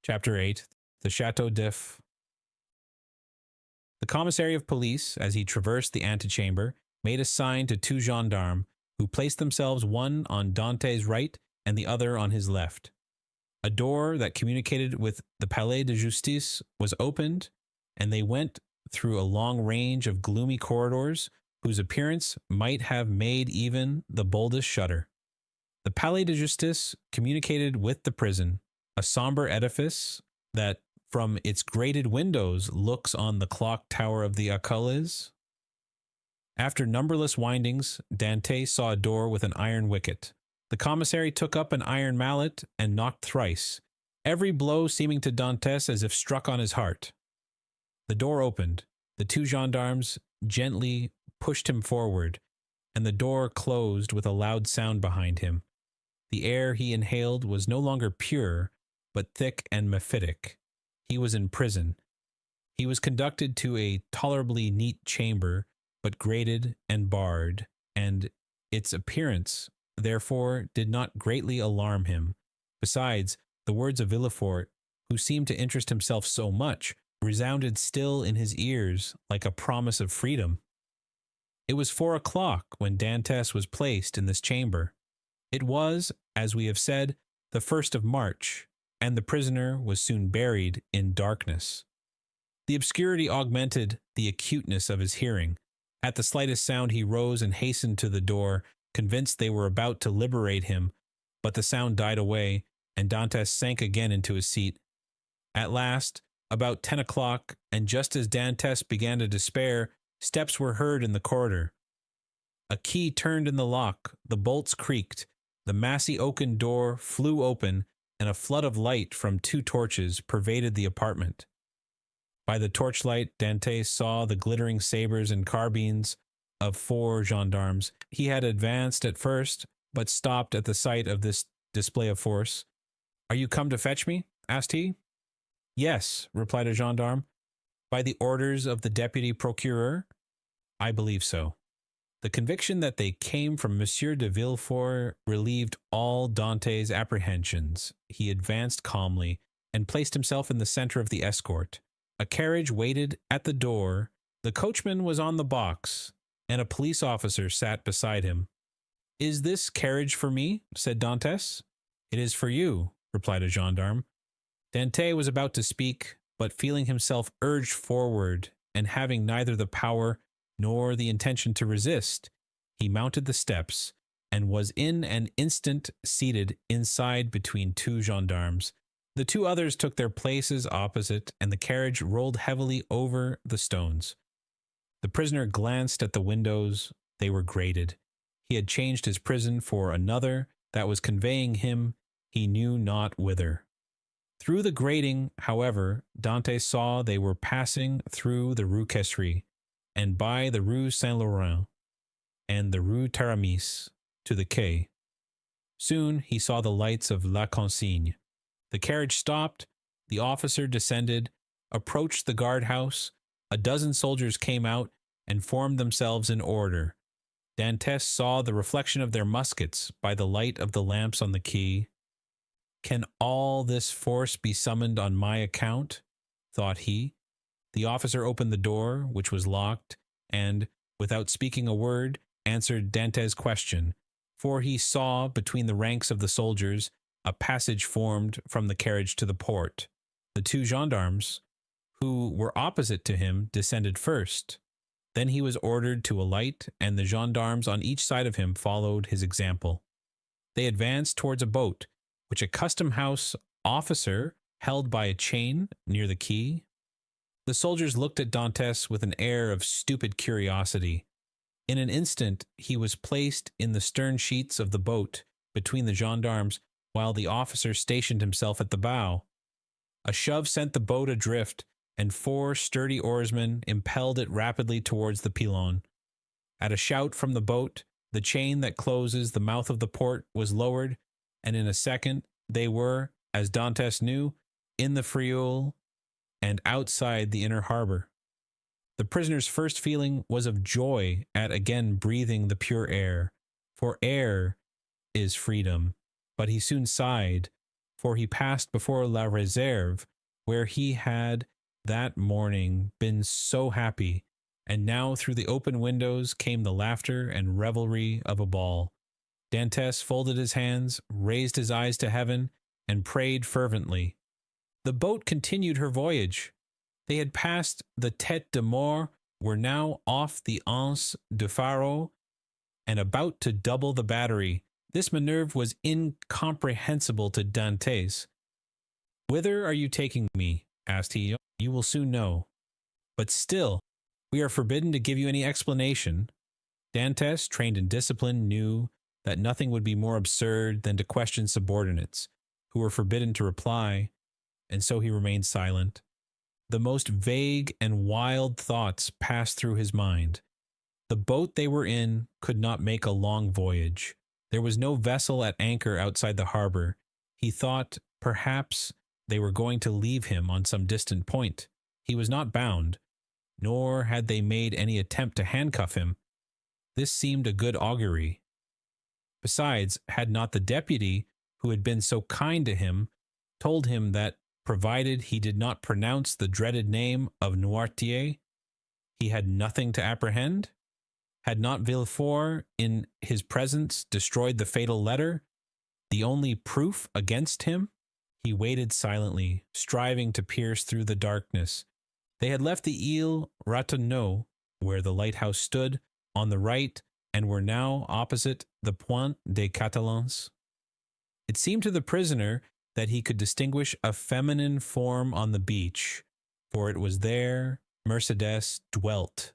Chapter 8, The Chateau d'If. The commissary of police, as he traversed the antechamber, made a sign to two gendarmes, who placed themselves one on Dante's right and the other on his left. A door that communicated with the Palais de Justice was opened, and they went through a long range of gloomy corridors whose appearance might have made even the boldest shudder. The Palais de Justice communicated with the prison, a somber edifice that from its grated windows looks on the clock tower of the Accoules. After numberless windings, Dante saw a door with an iron wicket. The commissary took up an iron mallet and knocked thrice, every blow seeming to Dantes as if struck on his heart. The door opened. The two gendarmes gently pushed him forward, and the door closed with a loud sound behind him. The air he inhaled was no longer pure, but thick and mephitic. He was in prison. He was conducted to a tolerably neat chamber, but grated and barred, and its appearance, therefore, did not greatly alarm him. Besides, the words of Villefort, who seemed to interest himself so much, resounded still in his ears like a promise of freedom. It was 4 o'clock when Dantes was placed in this chamber. It was, as we have said, the 1st of March, and the prisoner was soon buried in darkness. The obscurity augmented the acuteness of his hearing. At the slightest sound he rose and hastened to the door, convinced they were about to liberate him, but the sound died away, and Dantes sank again into his seat. At last, about 10 o'clock, and just as Dantes began to despair, steps were heard in the corridor. A key turned in the lock, the bolts creaked, the massy oaken door flew open, and a flood of light from 2 torches pervaded the apartment. By the torchlight, Dante saw the glittering sabers and carbines of 4 gendarmes. He had advanced at first, but stopped at the sight of this display of force. "Are you come to fetch me?" asked he. "Yes," replied a gendarme. "By the orders of the deputy procureur?" "I believe so." The conviction that they came from Monsieur de Villefort relieved all Dante's apprehensions. He advanced calmly, and placed himself in the center of the escort. A carriage waited at the door, the coachman was on the box, and a police officer sat beside him. "Is this carriage for me?" said Dantes. "It is for you," replied a gendarme. Dante was about to speak, but feeling himself urged forward, and having neither the power nor the intention to resist, he mounted the steps, and was in an instant seated inside between 2 gendarmes. The 2 others took their places opposite, and the carriage rolled heavily over the stones. The prisoner glanced at the windows. They were grated. He had changed his prison for another that was conveying him he knew not whither. Through the grating, however, Dante saw they were passing through the Rue Caisserie, and by the Rue Saint-Laurent, and the Rue Taramis, to the quay. Soon he saw the lights of La Consigne. The carriage stopped, the officer descended, approached the guardhouse. A dozen soldiers came out and formed themselves in order. Dantes saw the reflection of their muskets by the light of the lamps on the quay. "Can all this force be summoned on my account?" thought he. The officer opened the door, which was locked, and, without speaking a word, answered Dante's question, for he saw, between the ranks of the soldiers, a passage formed from the carriage to the port. The 2 gendarmes, who were opposite to him, descended first. Then he was ordered to alight, and the gendarmes on each side of him followed his example. They advanced towards a boat, which a custom-house officer held by a chain near the quay. The soldiers looked at Dantes with an air of stupid curiosity. In an instant he was placed in the stern sheets of the boat between the gendarmes, while the officer stationed himself at the bow. A shove sent the boat adrift, and 4 sturdy oarsmen impelled it rapidly towards the Pilon. At a shout from the boat, the chain that closes the mouth of the port was lowered, and in a second they were, as Dantes knew, in the Frioul and outside the inner harbor. The prisoner's first feeling was of joy at again breathing the pure air, for air is freedom, but he soon sighed, for he passed before La Réserve, where he had that morning been so happy, and now through the open windows came the laughter and revelry of a ball. Dantès folded his hands, raised his eyes to heaven, and prayed fervently. The boat continued her voyage. They had passed the Tête de Mort, were now off the Anse de Faro, and about to double the battery. This maneuver was incomprehensible to Dantès. "Whither are you taking me?" asked he. "You will soon know. But still, we are forbidden to give you any explanation." Dantès, trained in discipline, knew that nothing would be more absurd than to question subordinates, who were forbidden to reply, and so he remained silent. The most vague and wild thoughts passed through his mind. The boat they were in could not make a long voyage. There was no vessel at anchor outside the harbor. He thought perhaps they were going to leave him on some distant point. He was not bound, nor had they made any attempt to handcuff him. This seemed a good augury. Besides, had not the deputy, who had been so kind to him, told him that, provided he did not pronounce the dreaded name of Noirtier, he had nothing to apprehend? Had not Villefort, in his presence, destroyed the fatal letter, the only proof against him? He waited silently, striving to pierce through the darkness. They had left the Ile Ratonneau, where the lighthouse stood, on the right, and were now opposite the Pointe des Catalans. It seemed to the prisoner that he could distinguish a feminine form on the beach, for it was there Mercédès dwelt.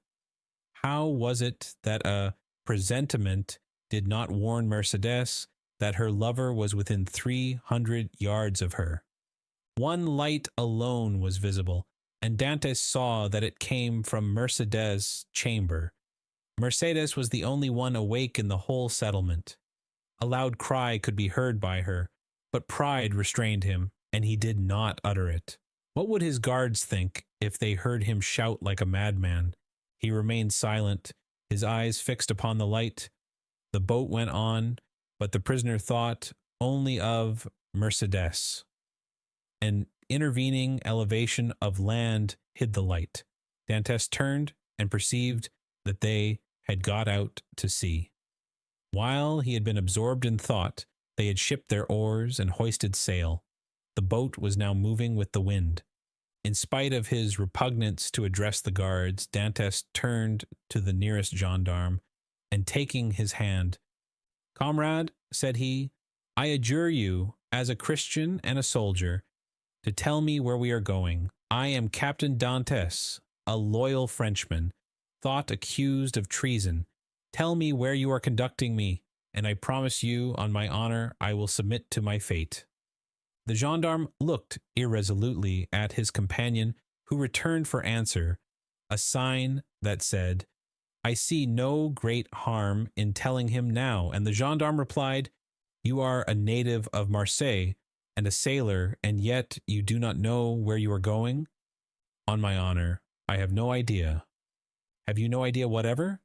How was it that a presentiment did not warn Mercédès that her lover was within 300 yards of her? One light alone was visible, and Dantès saw that it came from Mercédès' chamber. Mercédès was the only one awake in the whole settlement. A loud cry could be heard by her, but pride restrained him, and he did not utter it. What would his guards think if they heard him shout like a madman? He remained silent, his eyes fixed upon the light. The boat went on, but the prisoner thought only of Mercédès. An intervening elevation of land hid the light. Dantès turned and perceived that they had got out to sea. While he had been absorbed in thought, they had shipped their oars and hoisted sail. The boat was now moving with the wind. In spite of his repugnance to address the guards, Dantès turned to the nearest gendarme, and taking his hand, "Comrade," said he, "I adjure you, as a Christian and a soldier, to tell me where we are going. I am Captain Dantès, a loyal Frenchman, thought accused of treason. Tell me where you are conducting me, and I promise you, on my honor, I will submit to my fate." The gendarme looked irresolutely at his companion, who returned for answer a sign that said, "I see no great harm in telling him now," and the gendarme replied, "You are a native of Marseille and a sailor, and yet you do not know where you are going?" "On my honor, I have no idea." "Have you no idea whatever?"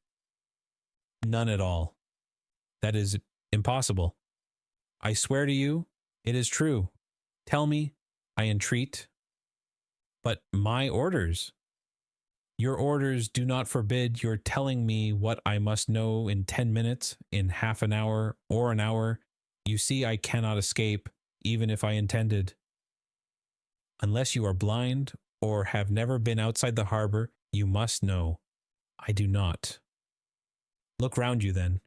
"None at all." "That is impossible." "I swear to you, it is true. Tell me, I entreat." "But my orders?" "Your orders do not forbid your telling me what I must know in 10 minutes, in half an hour, or an hour. You see I cannot escape, even if I intended." "Unless you are blind, or have never been outside the harbor, you must know." "I do not." "Look round you, then."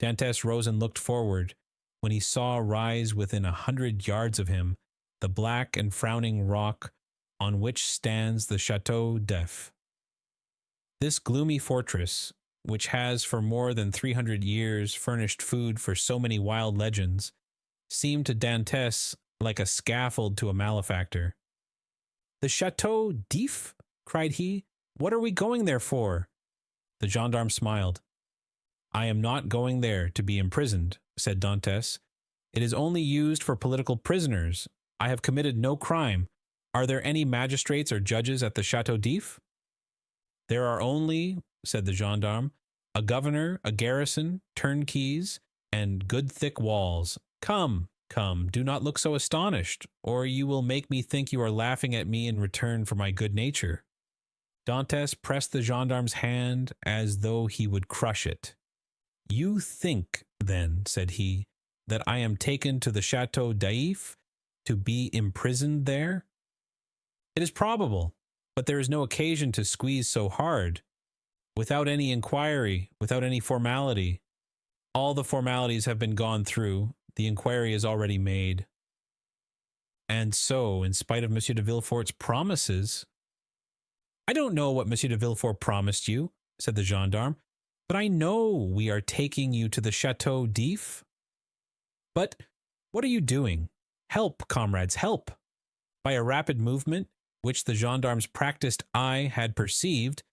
Dantès rose and looked forward, when he saw rise within 100 yards of him the black and frowning rock on which stands the Château d'If. This gloomy fortress, which has for more than 300 years furnished food for so many wild legends, seemed to Dantès like a scaffold to a malefactor. "The Château d'If?" cried he. "What are we going there for?" The gendarme smiled. "I am not going there to be imprisoned," said Dantès. "It is only used for political prisoners. I have committed no crime. Are there any magistrates or judges at the Château d'If?" "There are only," said the gendarme, "a governor, a garrison, turnkeys, and good thick walls. Come, Come, do not look so astonished, or you will make me think you are laughing at me in return for my good nature. Dantes pressed the gendarme's hand as though he would crush it. You think, then, said he, that I am taken to the Chateau d'If to be imprisoned there? It is probable, but there is no occasion to squeeze so hard. Without any inquiry, without any formality. All the formalities have been gone through. The inquiry is already made. And so, in spite of Monsieur de Villefort's promises... I don't know what Monsieur de Villefort promised you, said the gendarme, but I know we are taking you to the Chateau d'If. But what are you doing? Help, comrades, help! By a rapid movement, which the gendarme's practiced eye had perceived,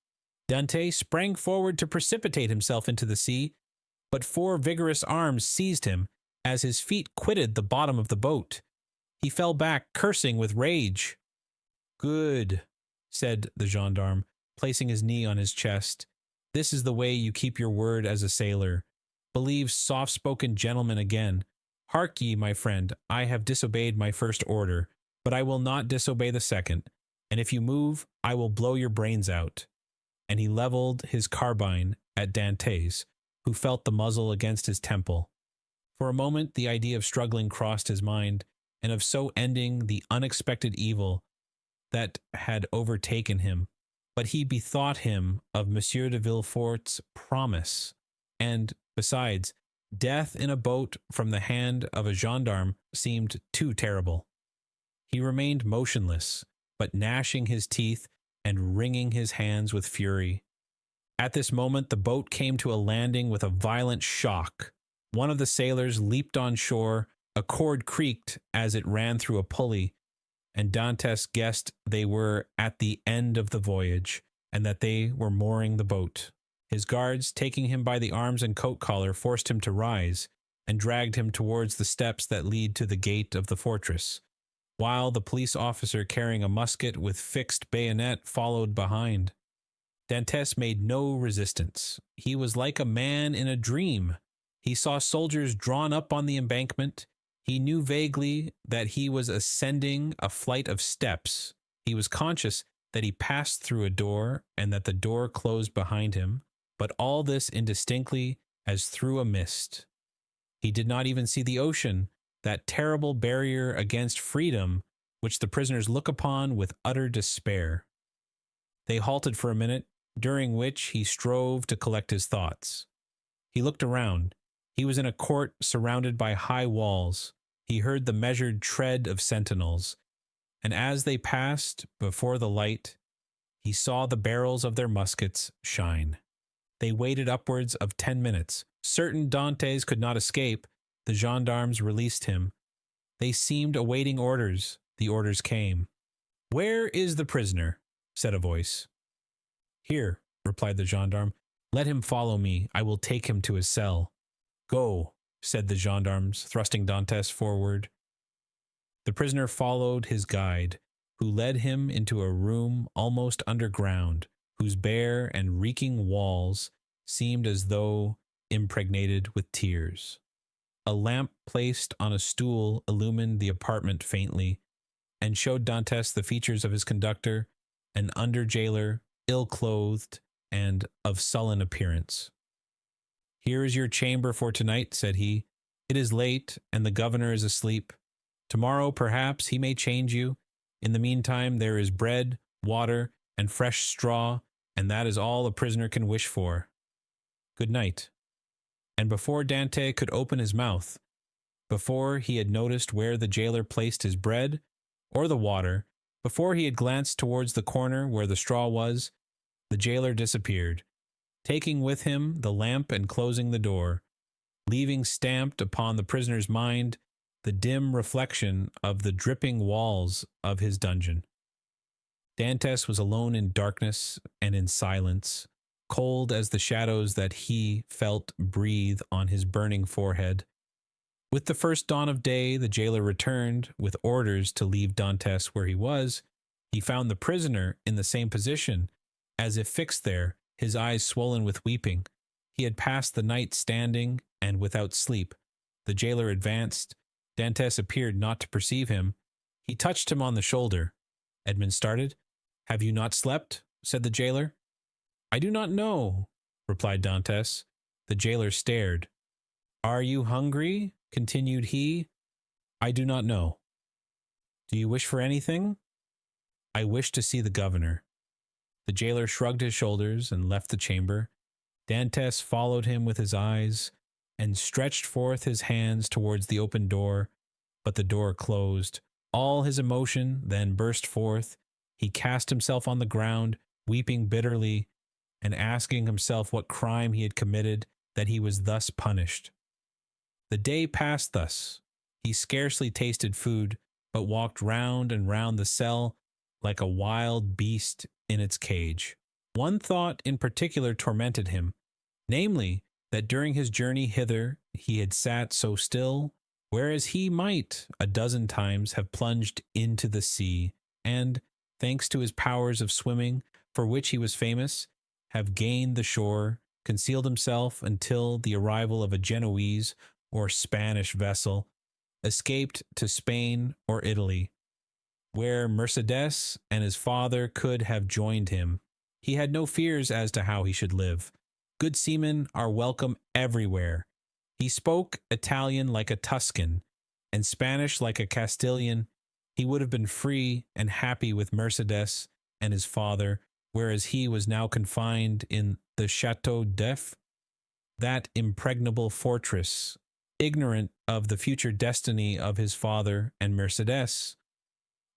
Dante sprang forward to precipitate himself into the sea, but 4 vigorous arms seized him as his feet quitted the bottom of the boat. He fell back, cursing with rage. Good, said the gendarme, placing his knee on his chest. This is the way you keep your word as a sailor. Believe soft-spoken gentlemen again. Hark ye, my friend, I have disobeyed my first order, but I will not disobey the second, and if you move, I will blow your brains out. And he leveled his carbine at Dantes, who felt the muzzle against his temple. For a moment the idea of struggling crossed his mind, and of so ending the unexpected evil that had overtaken him. But he bethought him of Monsieur de Villefort's promise, and, besides, death in a boat from the hand of a gendarme seemed too terrible. He remained motionless, but gnashing his teeth and wringing his hands with fury. At this moment the boat came to a landing with a violent shock. One of the sailors leaped on shore, a cord creaked as it ran through a pulley, and Dantes guessed they were at the end of the voyage, and that they were mooring the boat. His guards, taking him by the arms and coat collar, forced him to rise, and dragged him towards the steps that lead to the gate of the fortress, while the police officer carrying a musket with fixed bayonet followed behind. Dantes made no resistance. He was like a man in a dream. He saw soldiers drawn up on the embankment. He knew vaguely that he was ascending a flight of steps. He was conscious that he passed through a door and that the door closed behind him, but all this indistinctly as through a mist. He did not even see the ocean, that terrible barrier against freedom which the prisoners look upon with utter despair. They halted for a minute, during which he strove to collect his thoughts. He looked around. He was in a court surrounded by high walls. He heard the measured tread of sentinels, and as they passed before the light, he saw the barrels of their muskets shine. They waited upwards of 10 minutes. Certain Dantes could not escape. The gendarmes released him. They seemed awaiting orders. The orders came. "Where is the prisoner?" said a voice. "Here," replied the gendarme. "Let him follow me. I will take him to his cell." "Go," said the gendarmes, thrusting Dantes forward. The prisoner followed his guide, who led him into a room almost underground, whose bare and reeking walls seemed as though impregnated with tears. A lamp placed on a stool illumined the apartment faintly, and showed Dantes the features of his conductor, an under-jailer, ill-clothed, and of sullen appearance. "Here is your chamber for tonight," said he. "It is late, and the governor is asleep. Tomorrow, perhaps, he may change you. In the meantime, there is bread, water, and fresh straw, and that is all a prisoner can wish for. Good night." And before Dante could open his mouth, before he had noticed where the jailer placed his bread or the water, before he had glanced towards the corner where the straw was, the jailer disappeared, taking with him the lamp and closing the door, leaving stamped upon the prisoner's mind the dim reflection of the dripping walls of his dungeon. Dantes was alone in darkness and in silence, cold as the shadows that he felt breathe on his burning forehead. With the first dawn of day, the jailer returned with orders to leave Dantes where he was. He found the prisoner in the same position, as if fixed there, his eyes swollen with weeping. He had passed the night standing and without sleep. The jailer advanced, Dantès appeared not to perceive him. He touched him on the shoulder. Edmund started. "Have you not slept?" said the jailer. "I do not know," replied Dantès. The jailer stared. "Are you hungry?" continued he. "I do not know." "Do you wish for anything?" "I wish to see the governor." The jailer shrugged his shoulders and left the chamber. Dantès followed him with his eyes and stretched forth his hands towards the open door, but the door closed. All his emotion then burst forth. He cast himself on the ground, weeping bitterly, and asking himself what crime he had committed that he was thus punished. The day passed thus. He scarcely tasted food, but walked round and round the cell like a wild beast in its cage. One thought in particular tormented him, namely, that during his journey hither he had sat so still, whereas he might a dozen times have plunged into the sea, and, thanks to his powers of swimming, for which he was famous, have gained the shore, concealed himself until the arrival of a Genoese or Spanish vessel, escaped to Spain or Italy, where Mercédès and his father could have joined him. He had no fears as to how he should live. Good seamen are welcome everywhere. He spoke Italian like a Tuscan, and Spanish like a Castilian. He would have been free and happy with Mercédès and his father, whereas he was now confined in the Château d'If, that impregnable fortress, ignorant of the future destiny of his father and Mercédès,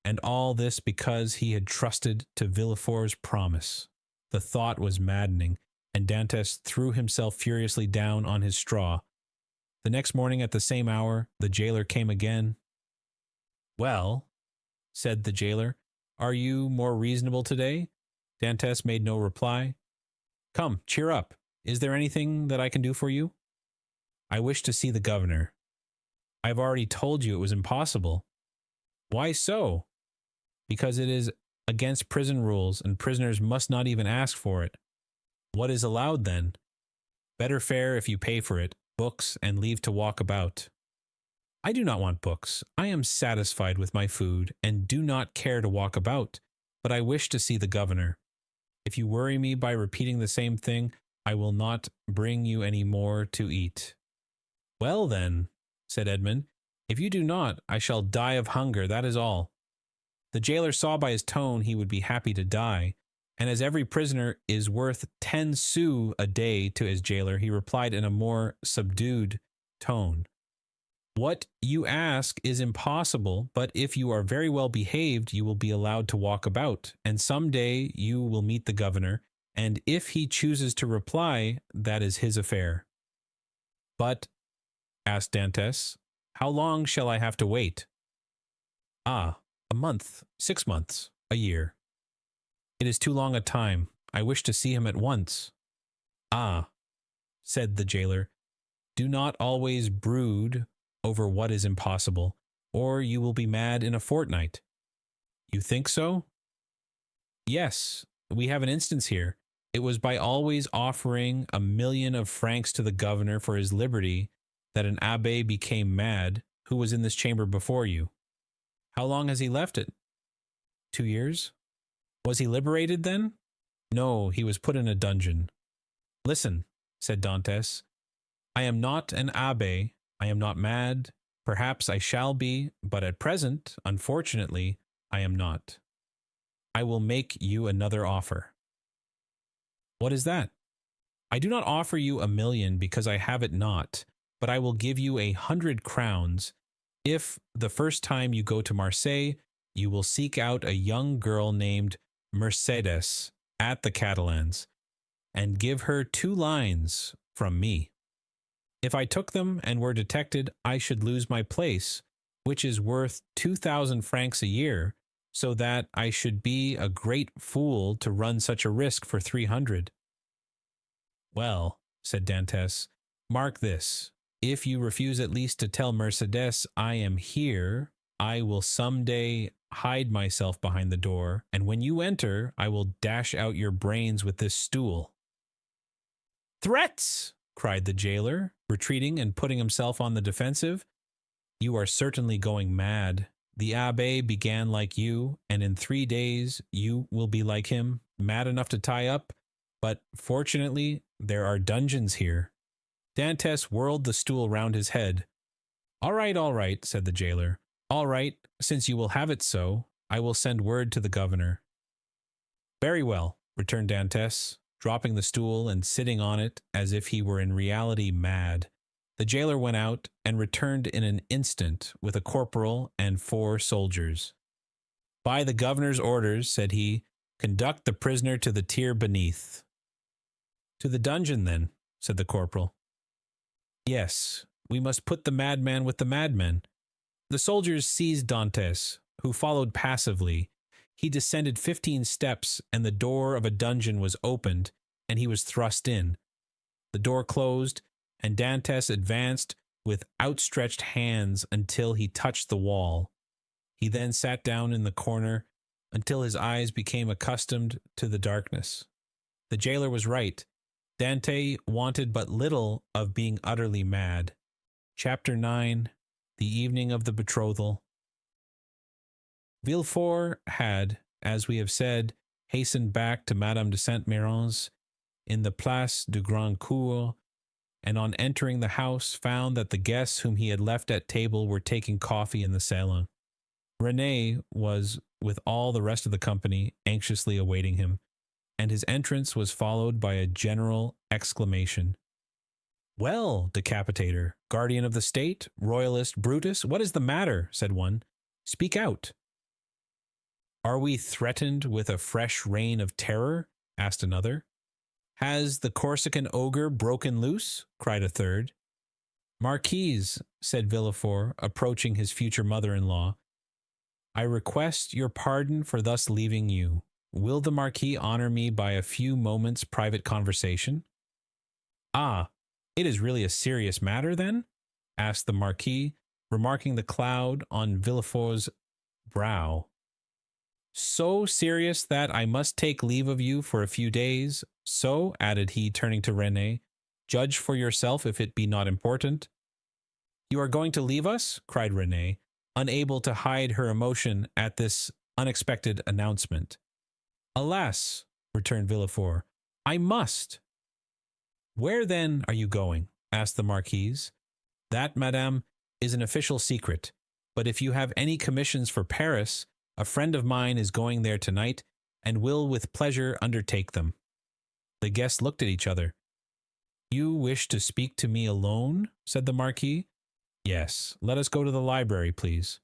and all this because he had trusted to Villefort's promise. The thought was maddening, and Dantès threw himself furiously down on his straw. The next morning at the same hour, the jailer came again. "Well," said the jailer, "are you more reasonable today?" Dantès made no reply. "Come, cheer up. Is there anything that I can do for you?" "I wish to see the governor." "I have already told you it was impossible." "Why so?" "Because it is against prison rules, and prisoners must not even ask for it." "What is allowed, then?" "Better fare if you pay for it, books and leave to walk about." "I do not want books. I am satisfied with my food, and do not care to walk about, but I wish to see the governor. If you worry me by repeating the same thing, I will not bring you any more to eat." "Well, then," said Edmund, "if you do not, I shall die of hunger, that is all." The jailer saw by his tone he would be happy to die, and as every prisoner is worth 10 sous a day to his jailer, he replied in a more subdued tone, "What you ask is impossible, but if you are very well behaved, you will be allowed to walk about, and some day you will meet the governor, and if he chooses to reply, that is his affair." "But," asked Dantès, "how long shall I have to wait?" "Ah, a month, 6 months, a year." "It is too long a time. I wish to see him at once." "Ah," said the jailer, "do not always brood over what is impossible, or you will be mad in a fortnight." "You think so?" "Yes, we have an instance here. It was by always offering 1,000,000 of francs to the governor for his liberty that an abbé became mad, who was in this chamber before you." "How long has he left it?" 2 years. "Was he liberated then?" "No, he was put in a dungeon." "Listen," said Dantès, "I am not an abbé, I am not mad, perhaps I shall be, but at present, unfortunately, I am not. I will make you another offer." "What is that?" "I do not offer you 1,000,000 because I have it not, but I will give you 100 crowns if the first time you go to Marseille you will seek out a young girl named Mercédès at the Catalans, and give her 2 lines from me. If I took them and were detected, I should lose my place, which is worth 2,000 francs a year, so that I should be a great fool to run such a risk for 300. "Well," said Dantès, "mark this. If you refuse at least to tell Mercédès I am here, I will some day hide myself behind the door, and when you enter, I will dash out your brains with this stool." "Threats!" cried the jailer, retreating and putting himself on the defensive. You are certainly going mad. The abbé began like you, and in 3 days you will be like him, mad enough to tie up. But fortunately, there are dungeons here. Dantes whirled the stool round his head. All right, said the jailer. All right, since you will have it so, I will send word to the governor. Very well, returned Dantes, dropping the stool and sitting on it as if he were in reality mad. The jailer went out and returned in an instant with a corporal and 4 soldiers. By the governor's orders, said he, conduct the prisoner to the tier beneath. To the dungeon, then, said the corporal. Yes, we must put the madman with the madmen. The soldiers seized Dantes, who followed passively. He descended 15 steps, and the door of a dungeon was opened, and he was thrust in. The door closed, and Dantes advanced with outstretched hands until he touched the wall. He then sat down in the corner until his eyes became accustomed to the darkness. The jailer was right. Dante wanted but little of being utterly mad. Chapter 9. The Evening of the Betrothal. Villefort had, as we have said, hastened back to Madame de Saint-Méran's in the Place du Grand Cour, and on entering the house found that the guests whom he had left at table were taking coffee in the salon. René was, with all the rest of the company, anxiously awaiting him, and his entrance was followed by a general exclamation. Well, decapitator, guardian of the state, royalist Brutus, what is the matter? Said one. Speak out. Are we threatened with a fresh reign of terror? Asked another. Has the Corsican ogre broken loose? Cried a third. Marquise, said Villefort, approaching his future mother-in-law, I request your pardon for thus leaving you. Will the Marquis honor me by a few moments' private conversation? Ah, it is really a serious matter, then? Asked the Marquis, remarking the cloud on Villefort's brow. So serious that I must take leave of you for a few days. So, added he, turning to René, judge for yourself if it be not important. You are going to leave us? Cried René, unable to hide her emotion at this unexpected announcement. Alas, returned Villefort, I must. Where then are you going? Asked the Marquise. That, madame, is an official secret, but if you have any commissions for Paris, a friend of mine is going there tonight, and will with pleasure undertake them. The guests looked at each other. You wish to speak to me alone? Said the Marquis. Yes, let us go to the library, please.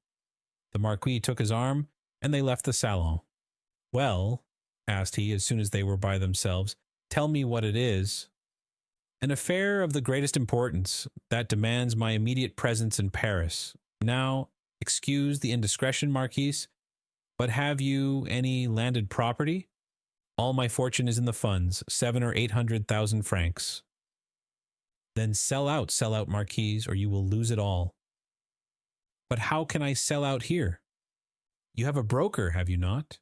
The Marquis took his arm, and they left the salon. Well, asked he as soon as they were by themselves, tell me what it is. An affair of the greatest importance that demands my immediate presence in Paris. Now, excuse the indiscretion, Marquise, but have you any landed property? All my fortune is in the funds, 700,000 or 800,000 francs. Then sell out, Marquise, or you will lose it all. But how can I sell out here? You have a broker, have you not?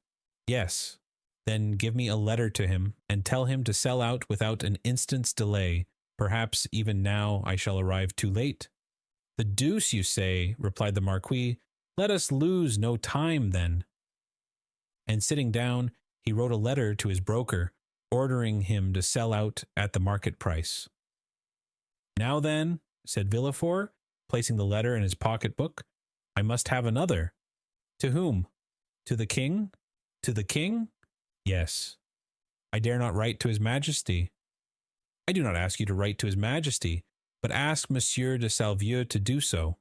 Yes. Then give me a letter to him, and tell him to sell out without an instant's delay. Perhaps even now I shall arrive too late. The deuce, you say, replied the Marquis. Let us lose no time, then. And sitting down, he wrote a letter to his broker, ordering him to sell out at the market price. Now then, said Villefort, placing the letter in his pocket-book, I must have another. To whom? To the king? To the king? Yes. I dare not write to his majesty. I do not ask you to write to his majesty, but ask Monsieur de Salvieux to do so.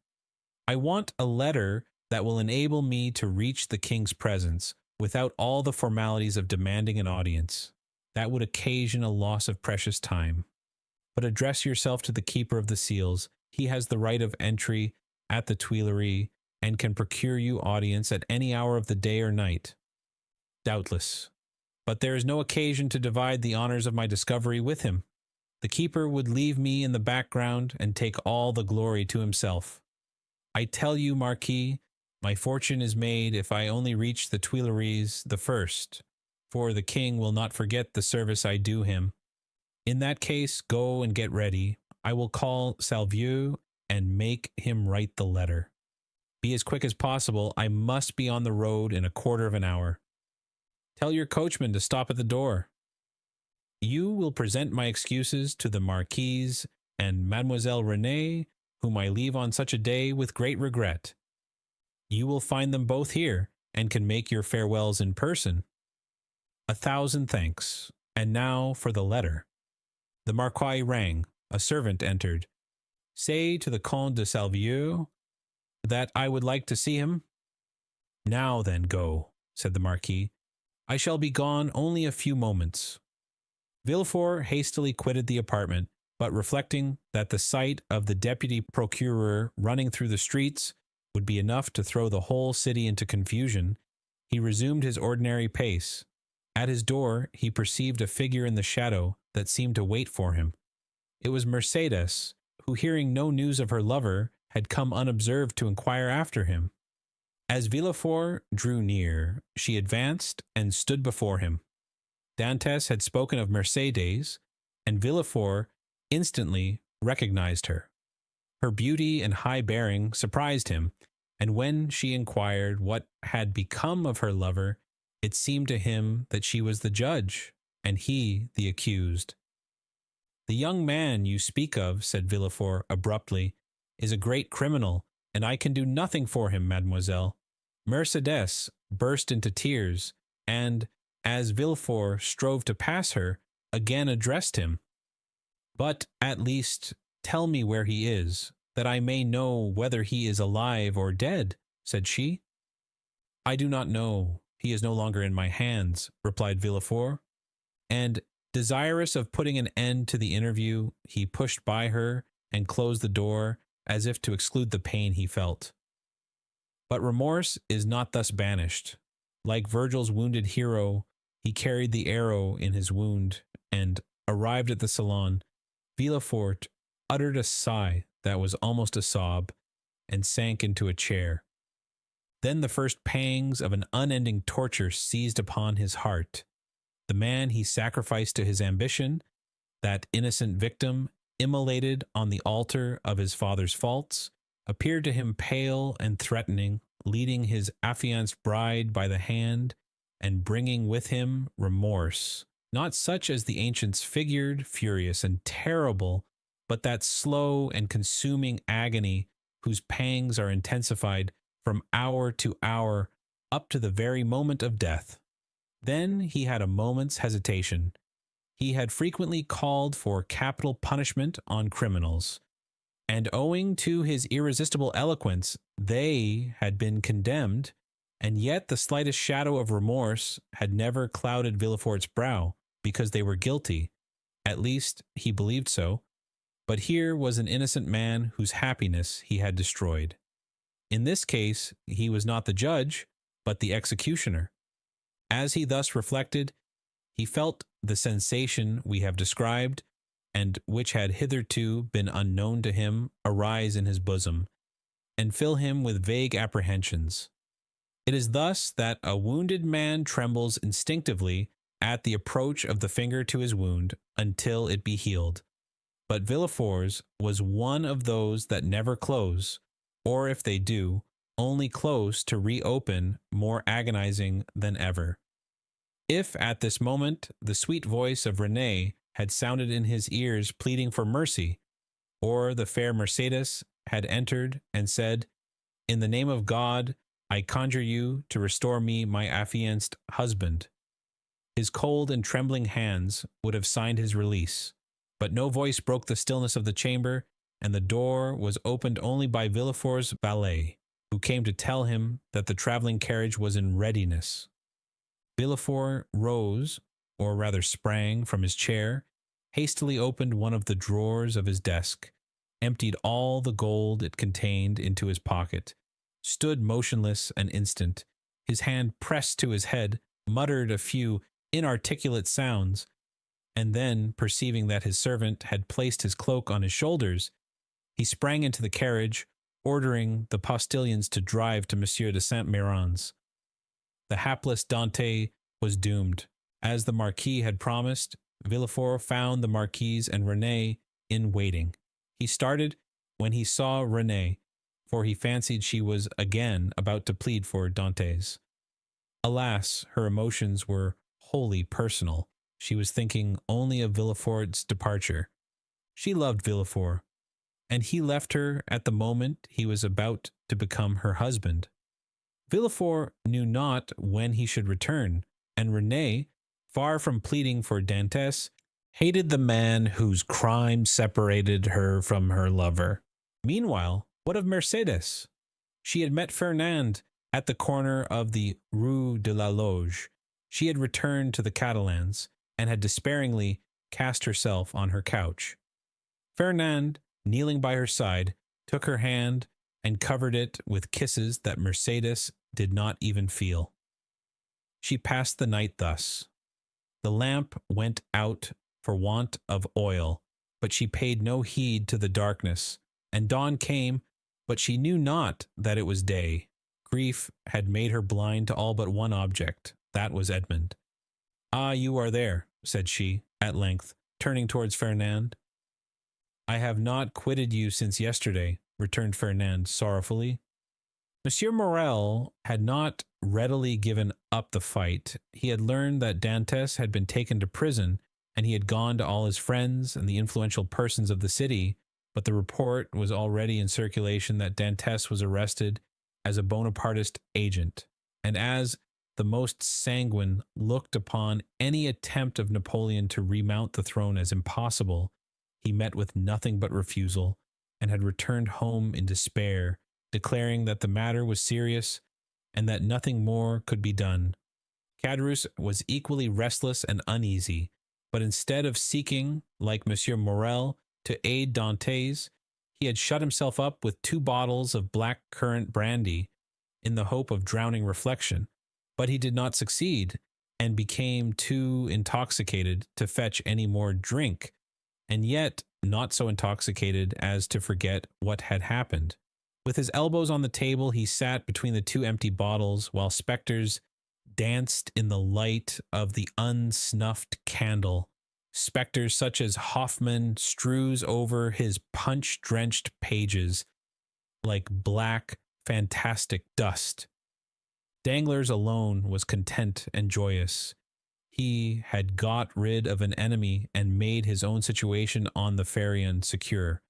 I want a letter that will enable me to reach the king's presence without all the formalities of demanding an audience. That would occasion a loss of precious time. But address yourself to the keeper of the seals. He has the right of entry at the Tuileries and can procure you audience at any hour of the day or night. Doubtless. But there is no occasion to divide the honors of my discovery with him. The keeper would leave me in the background and take all the glory to himself. I tell you, Marquis, my fortune is made if I only reach the Tuileries the first, for the king will not forget the service I do him. In that case, go and get ready. I will call Salvieux and make him write the letter. Be as quick as possible. I must be on the road in a quarter of an hour. Tell your coachman to stop at the door. You will present my excuses to the Marquise and Mademoiselle Renée, whom I leave on such a day with great regret. You will find them both here, and can make your farewells in person. 1,000 thanks. And now for the letter. The Marquis rang. A servant entered. Say to the Comte de Salvieux that I would like to see him. Now then, go, said the Marquis. I shall be gone only a few moments. Villefort hastily quitted the apartment, but reflecting that the sight of the deputy procureur running through the streets would be enough to throw the whole city into confusion, he resumed his ordinary pace. At his door he perceived a figure in the shadow that seemed to wait for him. It was Mercédès, who, hearing no news of her lover, had come unobserved to inquire after him. As Villefort drew near, she advanced and stood before him. Dantès had spoken of Mercédès, and Villefort instantly recognized her. Her beauty and high bearing surprised him, and when she inquired what had become of her lover, it seemed to him that she was the judge, and he the accused. The young man you speak of, said Villefort abruptly, is a great criminal, and I can do nothing for him, mademoiselle. Mercédès burst into tears, and, as Villefort strove to pass her, again addressed him. But, at least, tell me where he is, that I may know whether he is alive or dead, said she. I do not know. He is no longer in my hands, replied Villefort, and, desirous of putting an end to the interview, he pushed by her and closed the door as if to exclude the pain he felt. But remorse is not thus banished. Like Virgil's wounded hero, he carried the arrow in his wound, and, arrived at the salon, Villefort uttered a sigh that was almost a sob, and sank into a chair. Then the first pangs of an unending torture seized upon his heart. The man he sacrificed to his ambition, that innocent victim immolated on the altar of his father's faults, appeared to him pale and threatening, leading his affianced bride by the hand, and bringing with him remorse, not such as the ancients figured, furious and terrible, but that slow and consuming agony whose pangs are intensified from hour to hour up to the very moment of death. Then he had a moment's hesitation. He had frequently called for capital punishment on criminals, and owing to his irresistible eloquence, they had been condemned, and yet the slightest shadow of remorse had never clouded Villefort's brow, because they were guilty. At least he believed so. But here was an innocent man whose happiness he had destroyed. In this case, he was not the judge, but the executioner. As he thus reflected, he felt the sensation we have described, and which had hitherto been unknown to him, arise in his bosom, and fill him with vague apprehensions. It is thus that a wounded man trembles instinctively at the approach of the finger to his wound until it be healed. But Villefort's was one of those that never close, or if they do, only close to reopen, more agonizing than ever. If at this moment the sweet voice of Renée had sounded in his ears pleading for mercy, or the fair Mercédès had entered and said, "In the name of God, I conjure you to restore me my affianced husband," his cold and trembling hands would have signed his release. But no voice broke the stillness of the chamber, and the door was opened only by Villefort's valet, who came to tell him that the traveling carriage was in readiness. Villefort rose, or rather sprang, from his chair, hastily opened one of the drawers of his desk, emptied all the gold it contained into his pocket, stood motionless an instant, his hand pressed to his head, muttered a few inarticulate sounds, and then, perceiving that his servant had placed his cloak on his shoulders, he sprang into the carriage, ordering the postilions to drive to Monsieur de Saint-Méran's. The hapless Dante was doomed. As the Marquis had promised, Villefort found the Marquise and Renée in waiting. He started when he saw Renée, for he fancied she was again about to plead for Dantes. Alas, her emotions were wholly personal. She was thinking only of Villefort's departure. She loved Villefort, and he left her at the moment he was about to become her husband. Villefort knew not when he should return, and Renée, far from pleading for Dantes, hated the man whose crime separated her from her lover. Meanwhile, what of Mercedes? She had met Fernand at the corner of the Rue de la Loge. She had returned to the Catalans, and had despairingly cast herself on her couch. Fernand, kneeling by her side, took her hand and covered it with kisses that Mercedes did not even feel. She passed the night thus. The lamp went out for want of oil, but she paid no heed to the darkness, and dawn came, but she knew not that it was day. Grief had made her blind to all but one object. That was Edmond. "Ah, you are there," said she, at length, turning towards Fernand. "I have not quitted you since yesterday," returned Fernand sorrowfully. Monsieur Morel had not readily given up the fight. He had learned that Dantes had been taken to prison, and he had gone to all his friends and the influential persons of the city, but the report was already in circulation that Dantes was arrested as a Bonapartist agent, and as the most sanguine looked upon any attempt of Napoleon to remount the throne as impossible, he met with nothing but refusal, and had returned home in despair, declaring that the matter was serious and that nothing more could be done. Caderousse was equally restless and uneasy, but instead of seeking, like Monsieur Morel, to aid Dantes, he had shut himself up with 2 bottles of black currant brandy in the hope of drowning reflection, but he did not succeed, and became too intoxicated to fetch any more drink, and yet not so intoxicated as to forget what had happened. With his elbows on the table, he sat between the 2 empty bottles, while spectres danced in the light of the unsnuffed candle. Spectres such as Hoffman strews over his punch-drenched pages like black, fantastic dust. Danglars alone was content and joyous. He had got rid of an enemy and made his own situation on the Pharaon secure.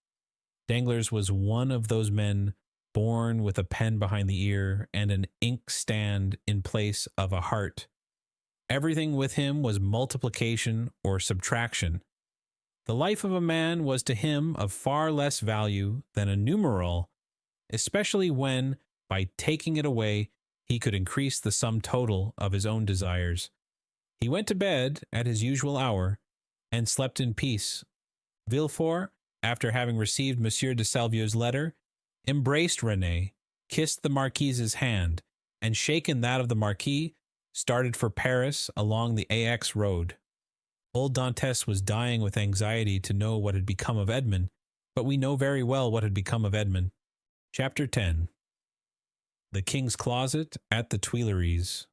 Danglars was one of those men born with a pen behind the ear and an inkstand in place of a heart. Everything with him was multiplication or subtraction. The life of a man was to him of far less value than a numeral, especially when, by taking it away, he could increase the sum total of his own desires. He went to bed at his usual hour, and slept in peace. Villefort, after having received Monsieur de Salvieux's letter, embraced Renée, kissed the Marquise's hand, and shaken that of the Marquis, started for Paris along the Aix road. Old Dantes was dying with anxiety to know what had become of Edmond, but we know very well what had become of Edmond. Chapter 10. The King's Closet at the Tuileries.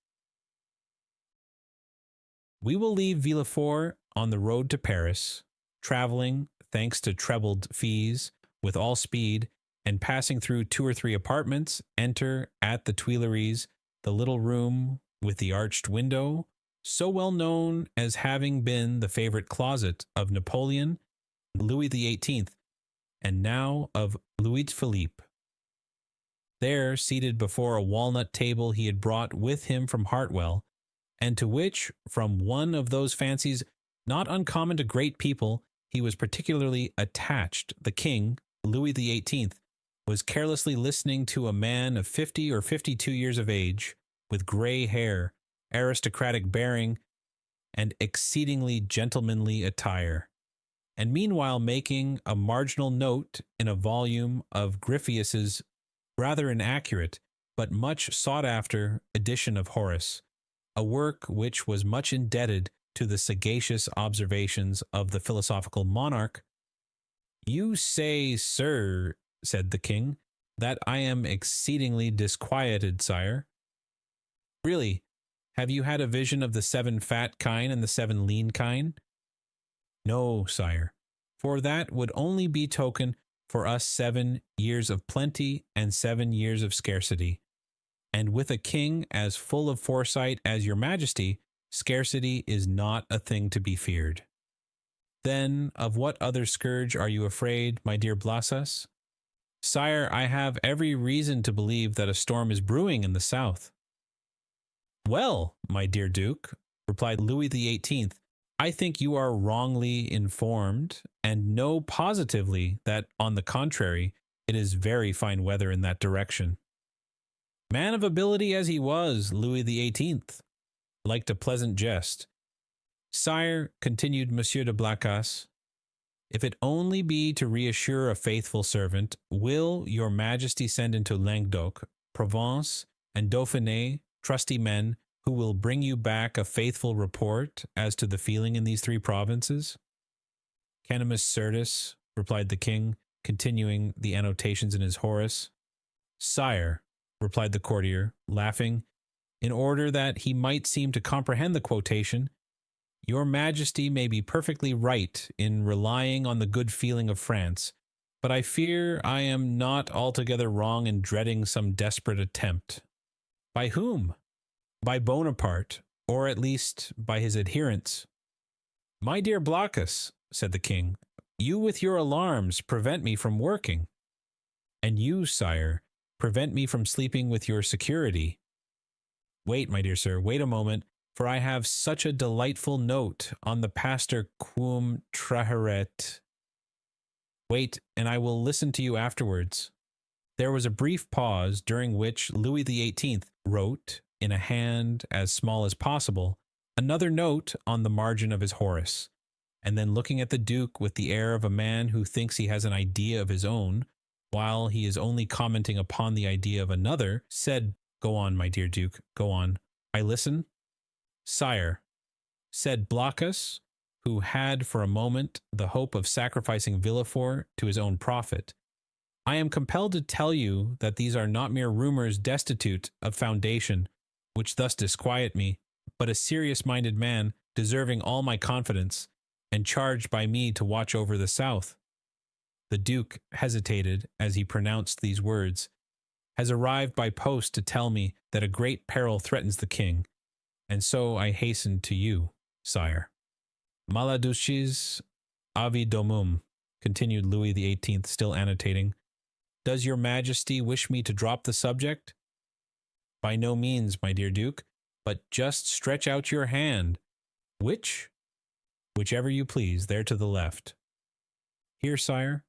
We will leave Villefort on the road to Paris, traveling, thanks to trebled fees, with all speed, and passing through 2 or 3 apartments, enter at the Tuileries the little room with the arched window, so well known as having been the favorite closet of Napoleon, Louis XVIII, and now of Louis Philippe. There, seated before a walnut table he had brought with him from Hartwell, and to which, from one of those fancies not uncommon to great people, he was particularly attached, the king, Louis XVIII, was carelessly listening to a man of 50 or 52 years of age, with gray hair, aristocratic bearing, and exceedingly gentlemanly attire, and meanwhile making a marginal note in a volume of Griffius's rather inaccurate, but much sought-after edition of Horace, a work which was much indebted to the sagacious observations of the philosophical monarch. "You say, sir," said the king, "that I am exceedingly disquieted, sire. Really, have you had a vision of the 7 fat kine and the 7 lean kine?" "No, sire, for that would only be token for us 7 years of plenty and 7 years of scarcity. And with a king as full of foresight as your majesty, scarcity is not a thing to be feared. Then of what other scourge are you afraid, my dear Blasas? Sire, I have every reason to believe that a storm is brewing in the south. Well, my dear Duke, replied Louis XVIII, I think you are wrongly informed, and know positively that, on the contrary, it is very fine weather in that direction. Man of ability as he was, Louis XVIII liked a pleasant jest. Sire, continued Monsieur de Blacas, if it only be to reassure a faithful servant, will your majesty send into Languedoc, Provence, and Dauphiné trusty men who will bring you back a faithful report as to the feeling in these 3 provinces? Canimus certus, replied the king, continuing the annotations in his Horace. Sire, replied the courtier, laughing, in order that he might seem to comprehend the quotation, your majesty may be perfectly right in relying on the good feeling of France, but I fear I am not altogether wrong in dreading some desperate attempt. By whom? By Bonaparte, or at least by his adherents. My dear Blacas, said the king, you with your alarms prevent me from working. And you, sire, prevent me from sleeping with your security. Wait, my dear sir, wait a moment, for I have such a delightful note on the pastor quum traheret. Wait, and I will listen to you afterwards. There was a brief pause, during which Louis XVIII wrote, in a hand as small as possible, another note on the margin of his Horace, and then looking at the Duke with the air of a man who thinks he has an idea of his own, while he is only commenting upon the idea of another, said, Go on, my dear Duke, go on. I listen. Sire, said Blacas, who had for a moment the hope of sacrificing Villefort to his own profit, I am compelled to tell you that these are not mere rumors destitute of foundation, which thus disquiet me, but a serious-minded man, deserving all my confidence, and charged by me to watch over the south. The Duke hesitated as he pronounced these words, has arrived by post to tell me that a great peril threatens the king, and so I hasten to you, sire. Maladucis avi domum, continued Louis XVIII, still annotating. Does your majesty wish me to drop the subject? By no means, my dear Duke, but just stretch out your hand. Which? Whichever you please, there to the left. Here, sire.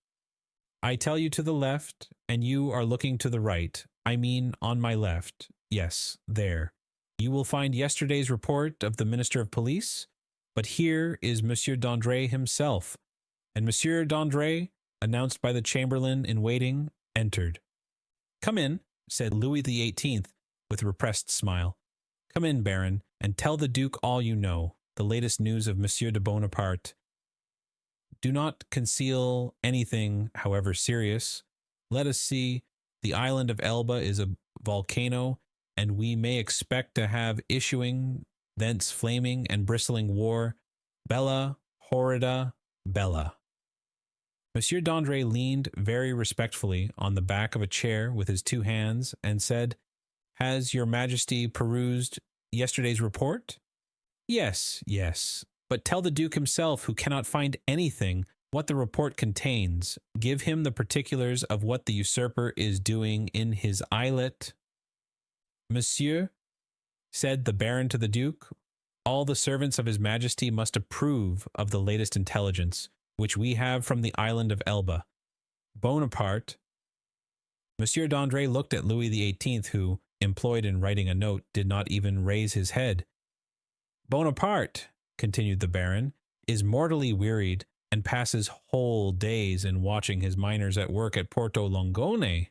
I tell you to the left, and you are looking to the right. I mean on my left. Yes, there. You will find yesterday's report of the Minister of Police, but here is Monsieur d'André himself, and Monsieur d'André, announced by the chamberlain in waiting, entered. Come in, said Louis XVIII, with a repressed smile. Come in, Baron, and tell the Duke all you know, the latest news of Monsieur de Bonaparte. Do not conceal anything, however serious. Let us see. The island of Elba is a volcano, and we may expect to have issuing thence flaming and bristling war. Bella, horrida, bella. Monsieur d'André leaned very respectfully on the back of a chair with his 2 hands and said, Has your majesty perused yesterday's report? Yes, yes. But tell the Duke himself, who cannot find anything, what the report contains. Give him the particulars of what the usurper is doing in his islet. Monsieur, said the Baron to the Duke, all the servants of his majesty must approve of the latest intelligence, which we have from the island of Elba. Bonaparte. Monsieur d'André looked at Louis XVIII, who, employed in writing a note, did not even raise his head. Bonaparte, continued the Baron, is mortally wearied, and passes whole days in watching his miners at work at Porto Longone,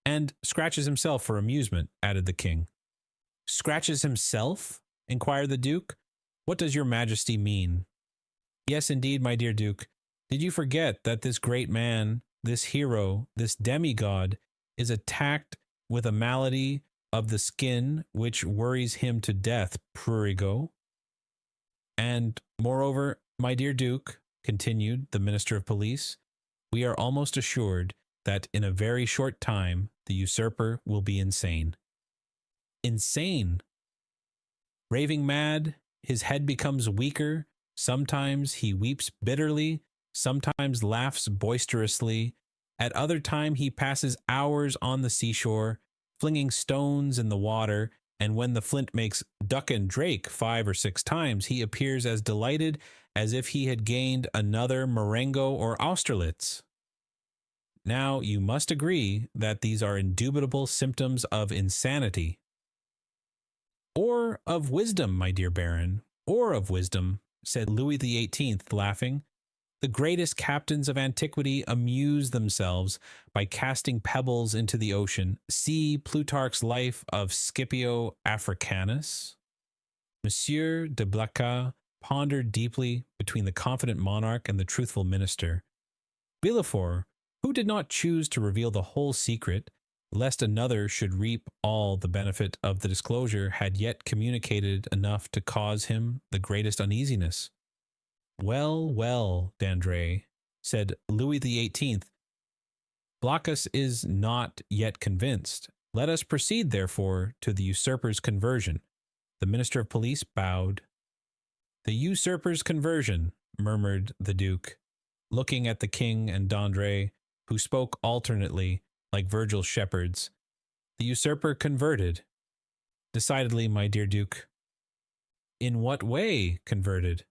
and scratches himself for amusement, added the king. Scratches himself? Inquired the Duke. What does your majesty mean? Yes, indeed, my dear Duke. Did you forget that this great man, this hero, this demigod, is attacked with a malady of the skin which worries him to death, prurigo? And, moreover, my dear Duke, continued the Minister of Police, we are almost assured that in a very short time the usurper will be insane. Insane! Raving mad, his head becomes weaker, sometimes he weeps bitterly, sometimes laughs boisterously, at other time he passes hours on the seashore, flinging stones in the water, and when the flint makes duck and drake 5 or 6 times, he appears as delighted as if he had gained another Marengo or Austerlitz. Now, you must agree that these are indubitable symptoms of insanity. Or of wisdom, my dear Baron, or of wisdom, said Louis XVIII, laughing. The greatest captains of antiquity amuse themselves by casting pebbles into the ocean. See Plutarch's life of Scipio Africanus. Monsieur de Blacas pondered deeply between the confident monarch and the truthful minister. Villefort, who did not choose to reveal the whole secret, lest another should reap all the benefit of the disclosure, had yet communicated enough to cause him the greatest uneasiness. Well, well, Dandré, said Louis XVIII, Blacas is not yet convinced. Let us proceed, therefore, to the usurper's conversion. The minister of police bowed. The usurper's conversion, murmured the duke, looking at the king and Dandré, who spoke alternately, like Virgil's shepherds. The usurper converted. Decidedly, my dear duke. In what way converted?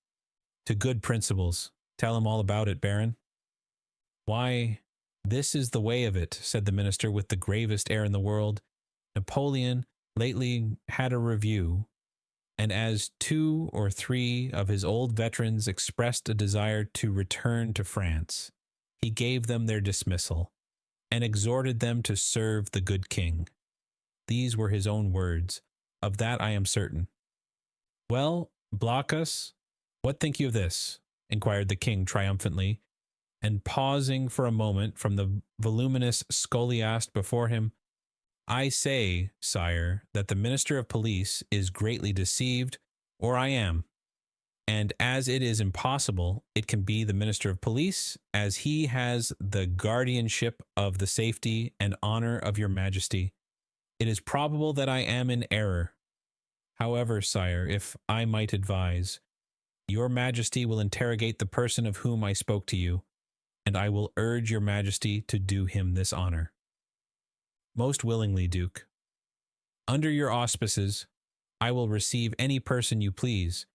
To good principles. Tell him all about it, Baron. Why, this is the way of it, said the minister with the gravest air in the world. Napoleon lately had a review, and as 2 or 3 of his old veterans expressed a desire to return to France, he gave them their dismissal, and exhorted them to serve the good king. These were his own words. Of that I am certain. Well, Blacas, what think you of this? Inquired the king triumphantly, and pausing for a moment from the voluminous scholiast before him. I say, sire, that the minister of police is greatly deceived, or I am. And as it is impossible it can be the minister of police, as he has the guardianship of the safety and honor of your majesty, it is probable that I am in error. However, sire, if I might advise, your majesty will interrogate the person of whom I spoke to you, and I will urge your majesty to do him this honor. Most willingly, Duke. Under your auspices, I will receive any person you please,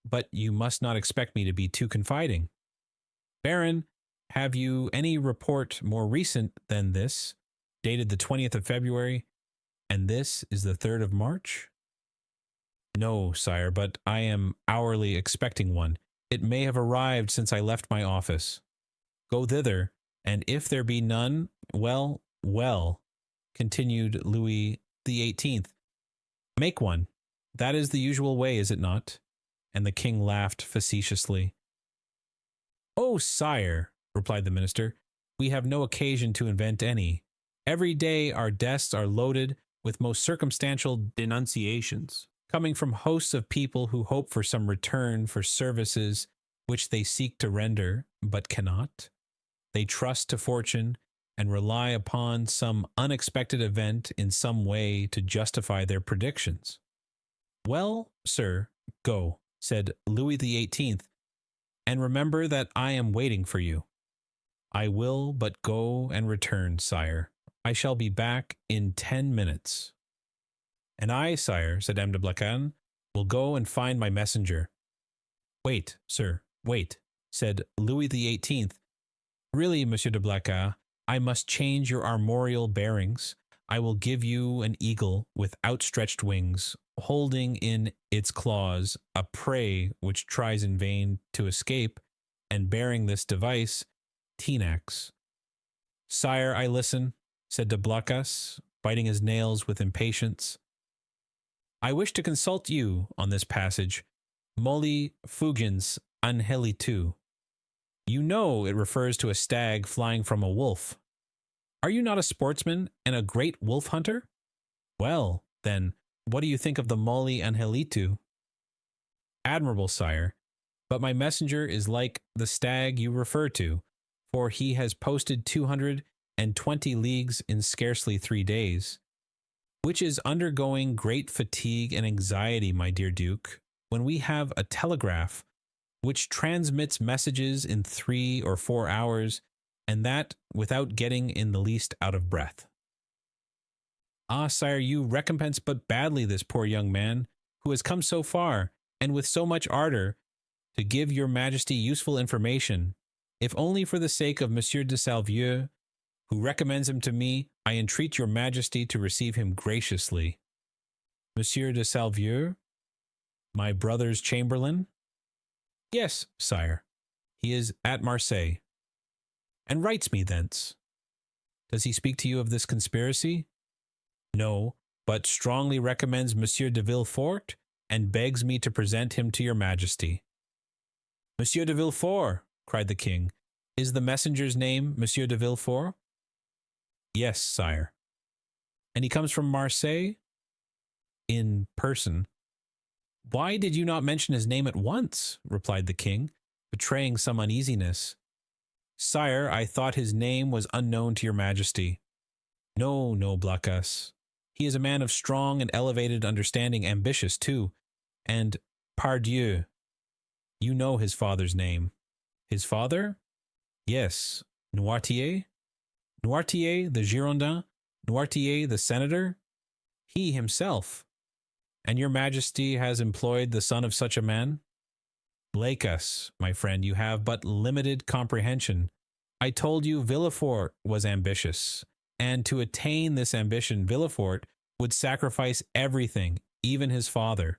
but you must not expect me to be too confiding. Baron, have you any report more recent than this, dated the 20th of February, and this is the 3rd of March? No, sire, but I am hourly expecting one. It may have arrived since I left my office. Go thither, and if there be none, well, well, continued Louis XVIII, make one. That is the usual way, is it not? And the king laughed facetiously. Oh, sire, replied the minister, we have no occasion to invent any. Every day our desks are loaded with most circumstantial denunciations, coming from hosts of people who hope for some return for services which they seek to render, but cannot. They trust to fortune, and rely upon some unexpected event in some way to justify their predictions. Well, sir, go, said Louis XVIII, and remember that I am waiting for you. I will but go and return, sire. I shall be back in 10 minutes. And I, sire, said M. de Blacas, will go and find my messenger. Wait, sir, wait, said Louis XVIII. Really, Monsieur de Blacas, I must change your armorial bearings. I will give you an eagle with outstretched wings, holding in its claws a prey which tries in vain to escape, and bearing this device, Tenax. Sire, I listen, said de Blacas, biting his nails with impatience. I wish to consult you on this passage, Molli fugens angelitu. You know it refers to a stag flying from a wolf. Are you not a sportsman and a great wolf hunter? Well, then, what do you think of the Molli angelitu? Admirable, sire, but my messenger is like the stag you refer to, for he has posted 220 leagues in scarcely 3 days, which is undergoing great fatigue and anxiety, my dear Duke, when we have a telegraph which transmits messages in 3 or 4 hours, and that without getting in the least out of breath. Ah, sire, you recompense but badly this poor young man, who has come so far, and with so much ardor, to give your majesty useful information. If only for the sake of Monsieur de Salvieux, who recommends him to me, I entreat your majesty to receive him graciously. Monsieur de Salvieux, my brother's chamberlain? Yes, sire. He is at Marseille, and writes me thence. Does he speak to you of this conspiracy? No, but strongly recommends Monsieur de Villefort, and begs me to present him to your majesty. Monsieur de Villefort, cried the king. Is the messenger's name Monsieur de Villefort? Yes, sire. And he comes from Marseille? In person. Why did you not mention his name at once? Replied the king, betraying some uneasiness. Sire, I thought his name was unknown to your majesty. No, no, Blacas. He is a man of strong and elevated understanding, ambitious too, and, pardieu, you know his father's name. His father? Yes, Noirtier? Noirtier, the Girondin? Noirtier, the senator? He himself. And your majesty has employed the son of such a man? Blacas, my friend, you have but limited comprehension. I told you Villefort was ambitious, and to attain this ambition, Villefort would sacrifice everything, even his father.